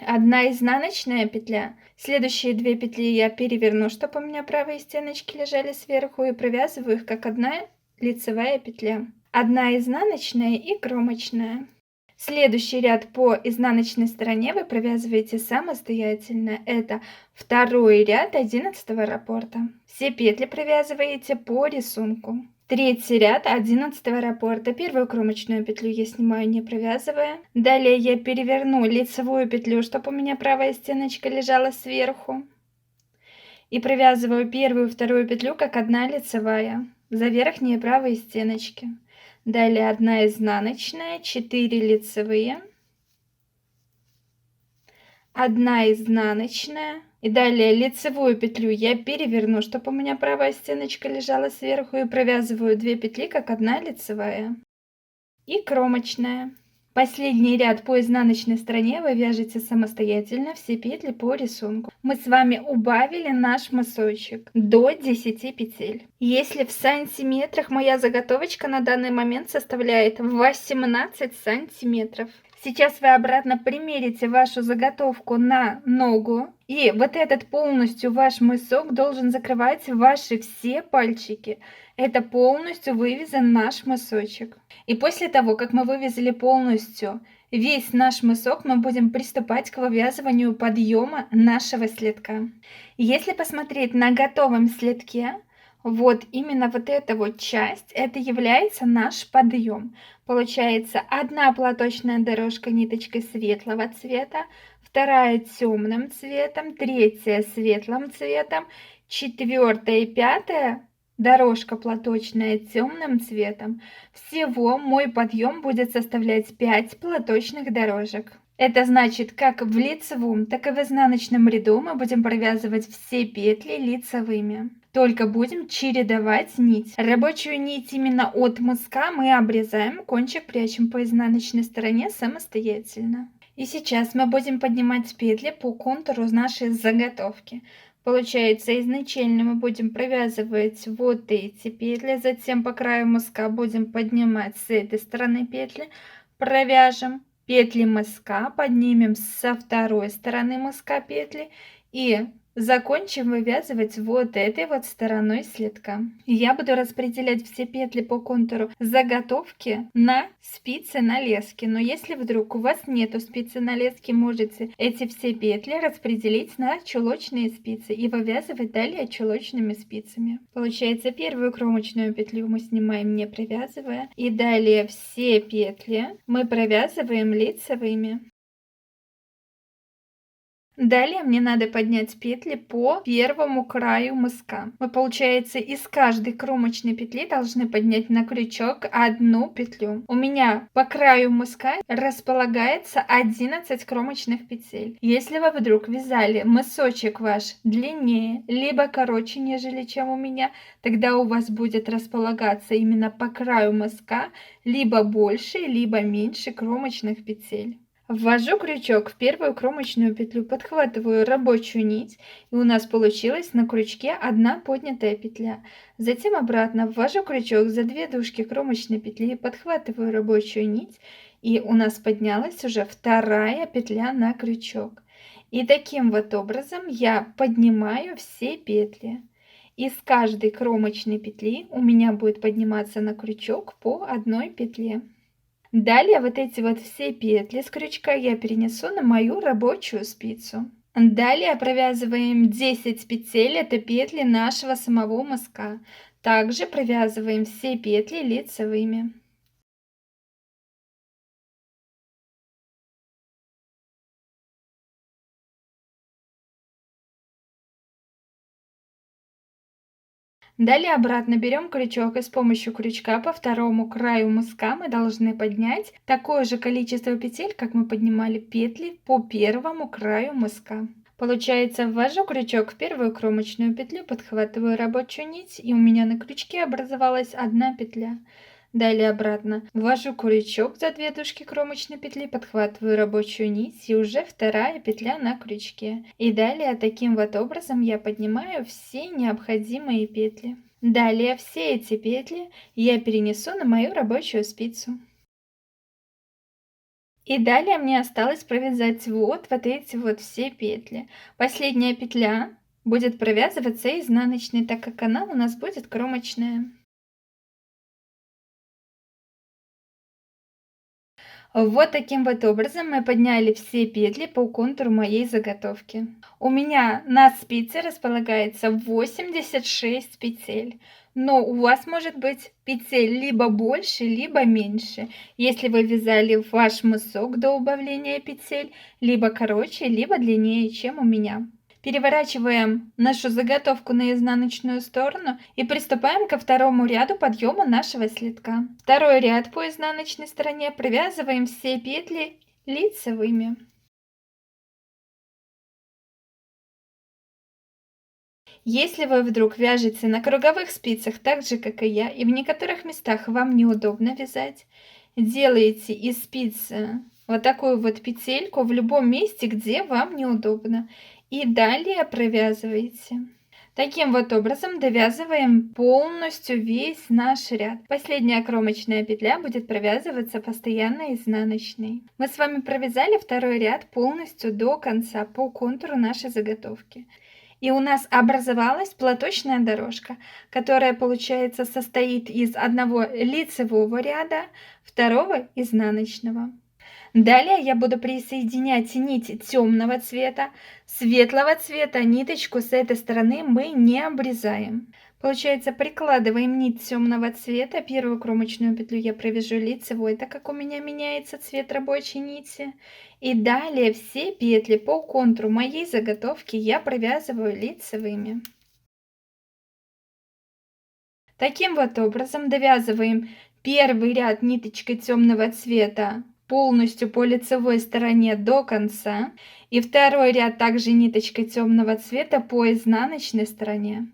Одна изнаночная петля. Следующие 2 петли я переверну, чтобы у меня правые стеночки лежали сверху, и провязываю их как 1 лицевая петля. 1 изнаночная и кромочная. Следующий ряд по изнаночной стороне вы провязываете самостоятельно. Это второй ряд 11-го раппорта. Все петли провязываете по рисунку. Третий ряд 11-го раппорта. Первую кромочную петлю я снимаю, не провязывая. Далее я переверну лицевую петлю, чтобы у меня правая стеночка лежала сверху. И провязываю первую и вторую петлю как 1 лицевая за верхние правые стеночки. Далее 1 изнаночная, 4 лицевые, 1 изнаночная. И далее лицевую петлю я переверну, чтобы у меня правая стеночка лежала сверху, и провязываю 2 петли как 1 лицевая. И кромочная. Последний ряд по изнаночной стороне вы вяжете самостоятельно все петли по рисунку. Мы с вами убавили наш мысочек до 10 петель. Если в сантиметрах моя заготовочка на данный момент составляет 18 сантиметров. Сейчас вы обратно примерите вашу заготовку на ногу. И вот этот полностью ваш мысок должен закрывать ваши все пальчики. Это полностью вывязан наш мысочек. И после того, как мы вывязали полностью весь наш мысок, мы будем приступать к вывязыванию подъема нашего следка. Если посмотреть на готовом следке, Вот именно вот эта вот часть, это является наш подъем. Получается, одна платочная дорожка ниточкой светлого цвета, вторая темным цветом, третья светлым цветом, четвертая и пятая дорожка платочная темным цветом. Всего мой подъем будет составлять 5 платочных дорожек. Это значит, как в лицевом, так и в изнаночном ряду мы будем провязывать все петли лицевыми. Только будем чередовать нить. Рабочую нить именно от мыска мы обрезаем, кончик прячем по изнаночной стороне самостоятельно. И сейчас мы будем поднимать петли по контуру нашей заготовки. Получается, изначально мы будем провязывать вот эти петли, затем по краю мыска будем поднимать с этой стороны петли, провяжем петли мыска, поднимем со второй стороны мыска петли и закончим вывязывать вот этой вот стороной слитка. Я буду распределять все петли по контуру заготовки на спицы на леске, но если вдруг у вас нету спицы на леске, можете эти все петли распределить на чулочные спицы и вывязывать далее чулочными спицами. Получается, первую кромочную петлю мы снимаем, не провязывая, и далее все петли мы провязываем лицевыми. Далее мне надо поднять петли по первому краю мыска. Мы, получается, из каждой кромочной петли должны поднять на крючок одну петлю. У меня по краю мыска располагается 11 кромочных петель. Если вы вдруг вязали мысочек ваш длиннее, либо короче, нежели чем у меня, тогда у вас будет располагаться именно по краю мыска либо больше, либо меньше кромочных петель. Ввожу крючок в первую кромочную петлю, подхватываю рабочую нить, и у нас получилась на крючке одна поднятая петля. Затем обратно ввожу крючок за 2 дужки кромочной петли, подхватываю рабочую нить, и у нас поднялась уже вторая петля на крючок. И таким вот образом я поднимаю все петли. Из каждой кромочной петли у меня будет подниматься на крючок по одной петле. Далее вот эти вот все петли с крючка я перенесу на мою рабочую спицу. Далее провязываем 10 петель, это петли нашего самого мыска. Также провязываем все петли лицевыми. Далее обратно берем крючок и с помощью крючка по второму краю мыска мы должны поднять такое же количество петель, как мы поднимали петли по первому краю мыска. Получается, ввожу крючок в первую кромочную петлю, подхватываю рабочую нить, и у меня на крючке образовалась одна петля. Далее обратно ввожу крючок за 2 дужки кромочной петли, подхватываю рабочую нить, и уже вторая петля на крючке. И далее таким вот образом я поднимаю все необходимые петли. Далее все эти петли я перенесу на мою рабочую спицу. И далее мне осталось провязать вот эти вот все петли. Последняя петля будет провязываться изнаночной, так как она у нас будет кромочная. Вот таким вот образом мы подняли все петли по контуру моей заготовки. У меня на спице располагается 86 петель, но у вас может быть петель либо больше, либо меньше, если вы вязали ваш мысок до убавления петель, либо короче, либо длиннее, чем у меня. Переворачиваем нашу заготовку на изнаночную сторону и приступаем ко второму ряду подъема нашего слитка. Второй ряд по изнаночной стороне провязываем все петли лицевыми. Если вы вдруг вяжете на круговых спицах так же, как и я, и в некоторых местах вам неудобно вязать, делаете из спицы вот такую вот петельку в любом месте, где вам неудобно. И далее провязываете. Таким вот образом довязываем полностью весь наш ряд. Последняя кромочная петля будет провязываться постоянно изнаночной. Мы с вами провязали второй ряд полностью до конца по контуру нашей заготовки. И у нас образовалась платочная дорожка, которая, получается, состоит из одного лицевого ряда, второго изнаночного. Далее я буду присоединять нить темного цвета, светлого цвета ниточку с этой стороны мы не обрезаем. Получается, прикладываем нить темного цвета. Первую кромочную петлю я провяжу лицевой, так как у меня меняется цвет рабочей нити. И далее все петли по контуру моей заготовки я провязываю лицевыми. Таким вот образом довязываем первый ряд ниточкой темного цвета полностью по лицевой стороне до конца. И второй ряд также ниточкой темного цвета по изнаночной стороне.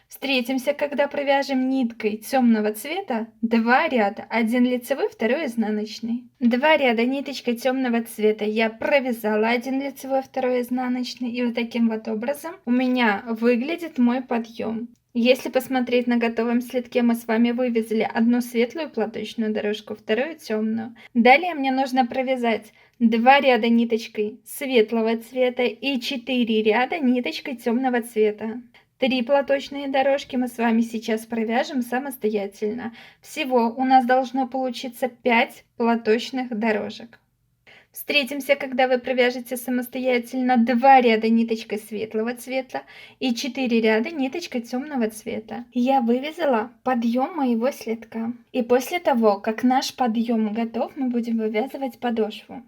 Встретимся, когда провяжем ниткой темного цвета 2 ряда, один лицевой, второй изнаночный. 2 ряда ниточкой темного цвета я провязала, один лицевой, второй изнаночный, и вот таким вот образом у меня выглядит мой подъем. Если посмотреть на готовом слитке, мы с вами вывязали одну светлую платочную дорожку, вторую темную. Далее мне нужно провязать 2 ряда ниточкой светлого цвета и 4 ряда ниточкой темного цвета. 3 платочные дорожки мы с вами сейчас провяжем самостоятельно. Всего у нас должно получиться 5 платочных дорожек. Встретимся, когда вы провяжете самостоятельно 2 ряда ниточкой светлого цвета и 4 ряда ниточкой темного цвета. Я вывязала подъем моего слитка. И после того, как наш подъем готов, мы будем вывязывать подошву.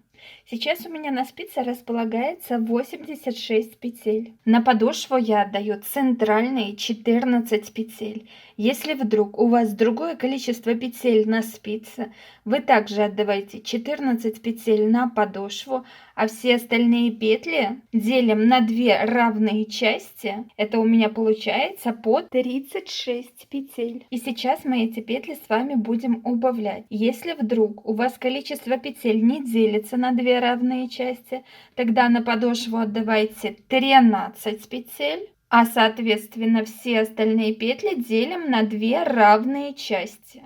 Сейчас у меня на спице располагается 86 петель. На подошву я отдаю центральные 14 петель. Если вдруг у вас другое количество петель на спице, вы также отдавайте 14 петель на подошву, а все остальные петли делим на 2 равные части. Это у меня получается по 36 петель. И сейчас мы эти петли с вами будем убавлять. Если вдруг у вас количество петель не делится на 2 равные части, тогда на подошву отдавайте 13 петель. А соответственно все остальные петли делим на 2 равные части.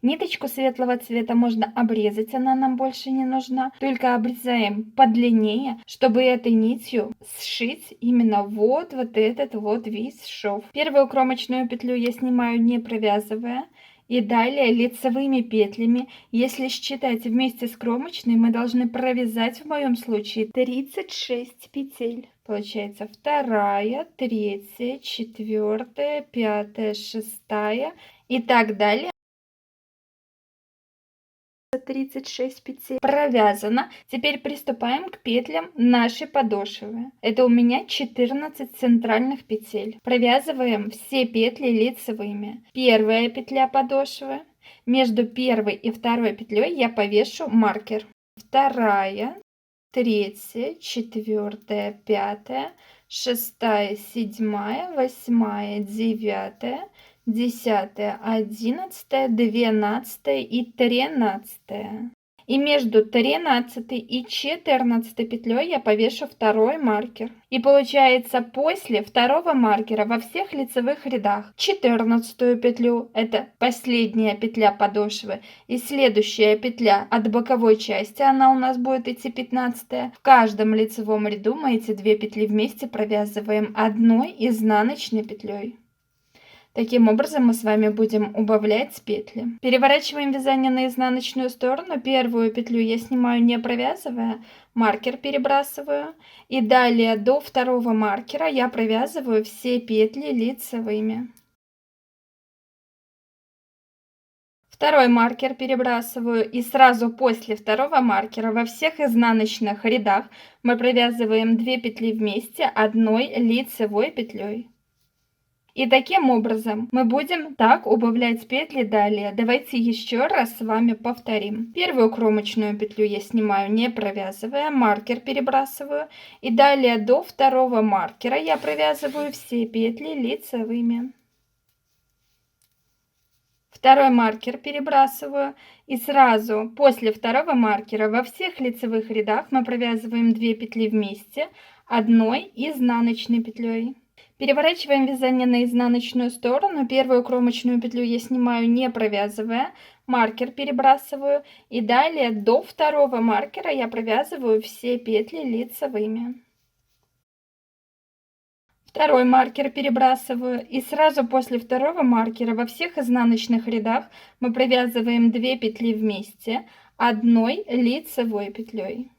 Ниточку светлого цвета можно обрезать, она нам больше не нужна. Только обрезаем подлиннее, чтобы этой нитью сшить именно вот этот вот весь шов. Первую кромочную петлю я снимаю не провязывая. И далее лицевыми петлями, если считать вместе с кромочной, мы должны провязать в моем случае 36 петель. Получается 2, 3, 4, 5, 6 и так далее. 36 петель провязано. Теперь приступаем к петлям нашей подошвы. Это у меня 14 центральных петель. Провязываем все петли лицевыми. Первая петля подошвы. Между первой и второй петлей я повешу маркер. 2, 3, 4, 5, 6, 7, 8, 9, 10, 11, 12 и 13. И между 13 и 14 петлей я повешу второй маркер. И получается после второго маркера во всех лицевых рядах 14 петлю, это последняя петля подошвы, и следующая петля от боковой части, она у нас будет идти 15. В каждом лицевом ряду мы эти 2 петли вместе провязываем одной изнаночной петлей. Таким образом мы с вами будем убавлять петли. Переворачиваем вязание на изнаночную сторону. Первую петлю я снимаю не провязывая, маркер перебрасываю. И далее до второго маркера я провязываю все петли лицевыми. Второй маркер перебрасываю, и сразу после второго маркера во всех изнаночных рядах мы провязываем 2 петли вместе одной лицевой петлей. И таким образом мы будем так убавлять петли далее. Давайте еще раз с вами повторим. Первую кромочную петлю я снимаю не провязывая, маркер перебрасываю. И далее до второго маркера я провязываю все петли лицевыми. Второй маркер перебрасываю. И сразу после второго маркера во всех лицевых рядах мы провязываем 2 петли вместе одной изнаночной петлей. Переворачиваем вязание на изнаночную сторону. Первую кромочную петлю я снимаю не провязывая, маркер перебрасываю. И далее до второго маркера я провязываю все петли лицевыми. Второй маркер перебрасываю. И сразу после второго маркера во всех изнаночных рядах мы провязываем 2 петли вместе одной лицевой петлей.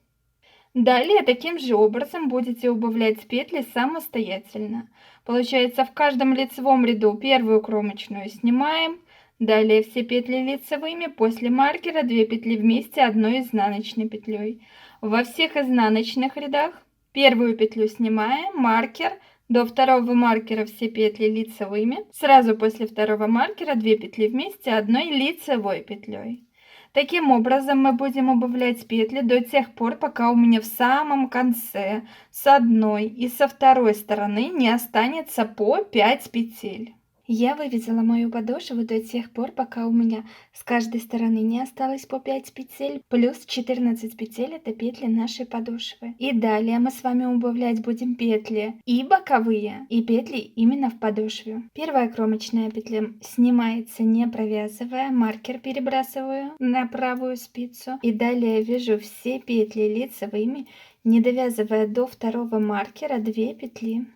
Далее таким же образом будете убавлять петли самостоятельно. Получается, в каждом лицевом ряду первую кромочную снимаем, далее все петли лицевыми, после маркера 2 петли вместе одной изнаночной петлей. Во всех изнаночных рядах первую петлю снимаем, маркер, до второго маркера все петли лицевыми, сразу после второго маркера 2 петли вместе одной лицевой петлей. Таким образом мы будем убавлять петли до тех пор, пока у меня в самом конце с одной и со второй стороны не останется по 5 петель. Я вывязала мою подошву до тех пор, пока у меня с каждой стороны не осталось по 5 петель, плюс 14 петель это петли нашей подошвы. И далее мы с вами убавлять будем петли и боковые, и петли именно в подошве. Первая кромочная петля снимается не провязывая, маркер перебрасываю на правую спицу. И далее вяжу все петли лицевыми, не довязывая до второго маркера 2 петли.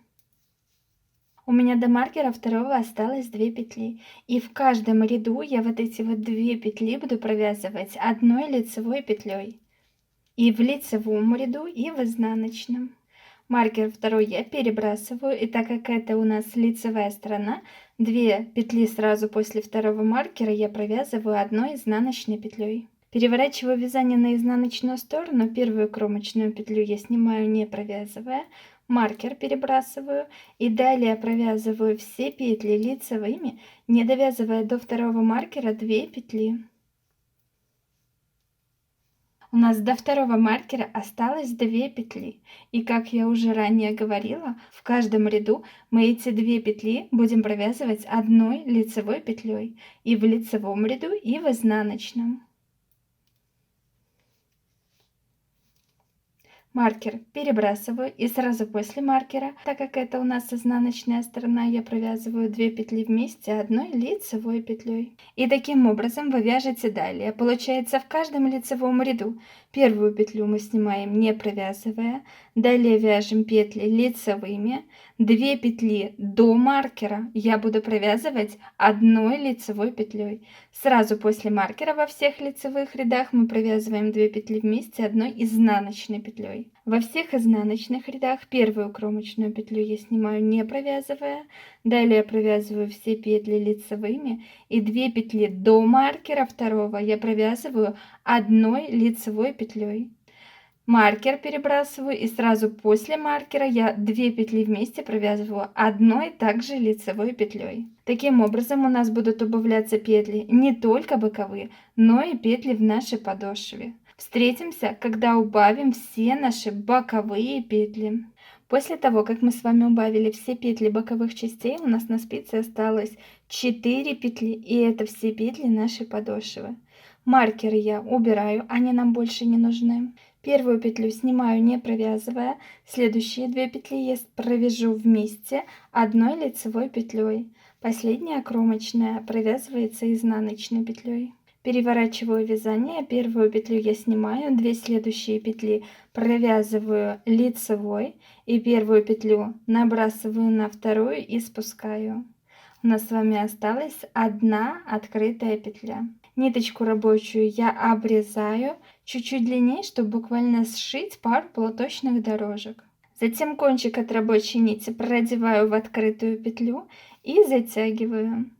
У меня до маркера второго осталось 2 петли, и в каждом ряду я вот эти вот 2 петли буду провязывать одной лицевой петлей. И в лицевом ряду, и в изнаночном. Маркер второй я перебрасываю, и так как это у нас лицевая сторона, 2 петли сразу после второго маркера я провязываю одной изнаночной петлей. Переворачиваю вязание на изнаночную сторону, первую кромочную петлю я снимаю не провязывая, маркер перебрасываю и далее провязываю все петли лицевыми, не довязывая до второго маркера 2 петли. У нас до второго маркера осталось 2 петли, и как я уже ранее говорила, в каждом ряду мы эти 2 петли будем провязывать одной лицевой петлей и в лицевом ряду, и в изнаночном. Маркер перебрасываю и сразу после маркера, так как это у нас изнаночная сторона, я провязываю 2 петли вместе одной лицевой петлей. И таким образом вы вяжете далее. Получается, в каждом лицевом ряду первую петлю мы снимаем не провязывая, далее вяжем петли лицевыми, 2 петли до маркера я буду провязывать одной лицевой петлей. Сразу после маркера во всех лицевых рядах мы провязываем 2 петли вместе одной изнаночной петлей. Во всех изнаночных рядах первую кромочную петлю я снимаю не провязывая, далее провязываю все петли лицевыми и 2 петли до маркера второго я провязываю одной лицевой петлей. Маркер перебрасываю и сразу после маркера я 2 петли вместе провязываю одной также лицевой петлей. Таким образом у нас будут убавляться петли не только боковые, но и петли в нашей подошве. Встретимся, когда убавим все наши боковые петли. После того, как мы с вами убавили все петли боковых частей, у нас на спице осталось 4 петли, и это все петли нашей подошвы. Маркеры я убираю, они нам больше не нужны. Первую петлю снимаю не провязывая, следующие 2 петли я провяжу вместе одной лицевой петлей. Последняя кромочная провязывается изнаночной петлей. Переворачиваю вязание, первую петлю я снимаю, 2 следующие петли провязываю лицевой и первую петлю набрасываю на вторую и спускаю. У нас с вами осталась одна открытая петля. Ниточку рабочую я обрезаю чуть-чуть длиннее, чтобы буквально сшить пару платочных дорожек. Затем кончик от рабочей нити продеваю в открытую петлю и затягиваю.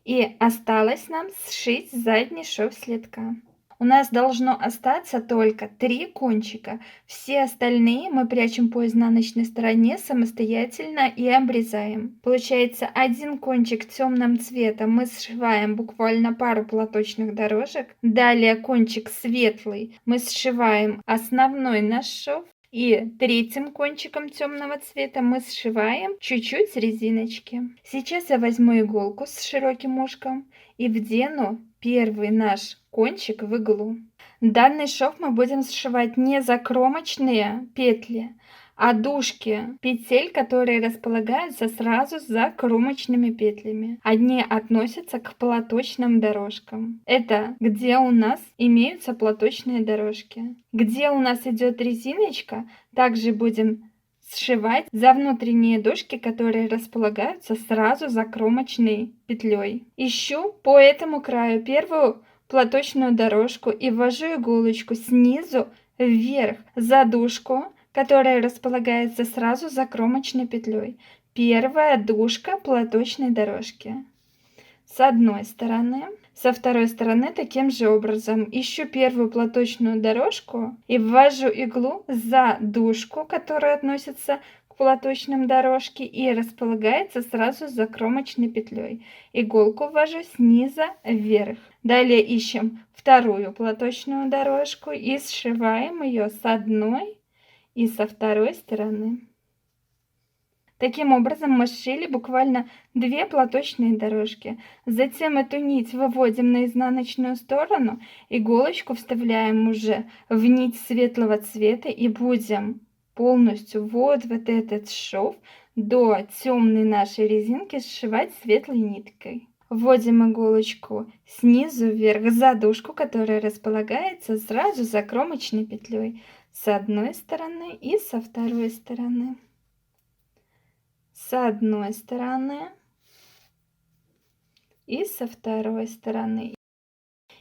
И осталось нам сшить задний шов следка. У нас должно остаться только 3 кончика. Все остальные мы прячем по изнаночной стороне самостоятельно и обрезаем. Получается, один кончик темным цветом мы сшиваем буквально пару платочных дорожек. Далее кончик светлый мы сшиваем основной наш шов. И третьим кончиком темного цвета мы сшиваем чуть-чуть резиночки. Сейчас я возьму иголку с широким ушком и вдену первый наш кончик в иглу. Данный шов мы будем сшивать не за кромочные петли, а дужки петель, которые располагаются сразу за кромочными петлями. Одни относятся к платочным дорожкам. Это где у нас имеются платочные дорожки. Где у нас идет резиночка, также будем сшивать за внутренние дужки, которые располагаются сразу за кромочной петлей. Ищу по этому краю первую платочную дорожку и ввожу иголочку снизу вверх за дужку, которая располагается сразу за кромочной петлей. Первая дужка платочной дорожки. С одной стороны, со второй стороны таким же образом ищу первую платочную дорожку и ввожу иглу за дужку, которая относится к платочным дорожке и располагается сразу за кромочной петлей. Иголку ввожу снизу вверх. Далее ищем вторую платочную дорожку и сшиваем ее с одной и со второй стороны. Таким образом мы сшили буквально 2 платочные дорожки. Затем эту нить выводим на изнаночную сторону, иголочку вставляем уже в нить светлого цвета и будем полностью вот этот шов до темной нашей резинки сшивать светлой ниткой. Вводим иголочку снизу вверх за дужку, которая располагается сразу за кромочной петлей с одной стороны и со второй стороны. С одной стороны и со второй стороны.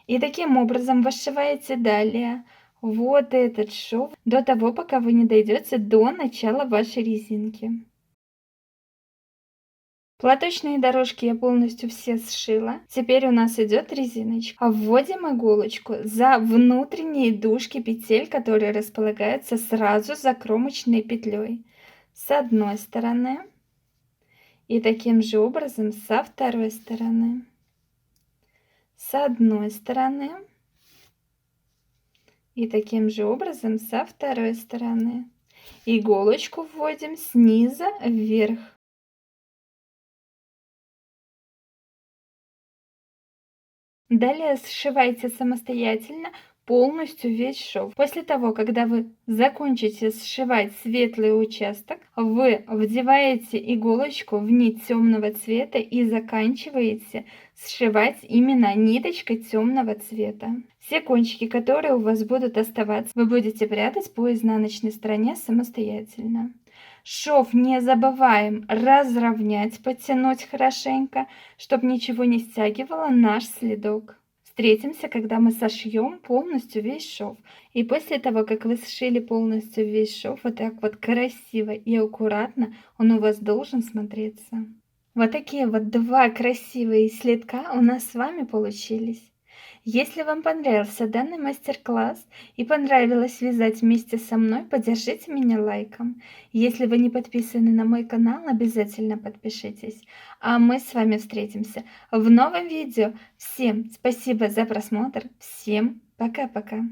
И таким образом вышиваете далее вот этот шов до того, пока вы не дойдете до начала вашей резинки. Платочные дорожки я полностью все сшила. Теперь у нас идет резиночка. Вводим иголочку за внутренние дужки петель, которые располагаются сразу за кромочной петлей. С одной стороны. И таким же образом со второй стороны. С одной стороны. И таким же образом со второй стороны. Иголочку вводим снизу вверх. Далее сшивайте самостоятельно полностью весь шов. После того, когда вы закончите сшивать светлый участок, вы вдеваете иголочку в нить темного цвета и заканчиваете сшивать именно ниточкой темного цвета. Все кончики, которые у вас будут оставаться, вы будете прятать по изнаночной стороне самостоятельно. Шов не забываем разровнять, подтянуть хорошенько, чтобы ничего не стягивало наш следок. Встретимся, когда мы сошьем полностью весь шов. И после того, как вы сшили полностью весь шов, вот так вот красиво и аккуратно он у вас должен смотреться. Вот такие вот 2 красивые следка у нас с вами получились. Если вам понравился данный мастер-класс и понравилось вязать вместе со мной, поддержите меня лайком. Если вы не подписаны на мой канал, обязательно подпишитесь. А мы с вами встретимся в новом видео. Всем спасибо за просмотр. Всем пока-пока.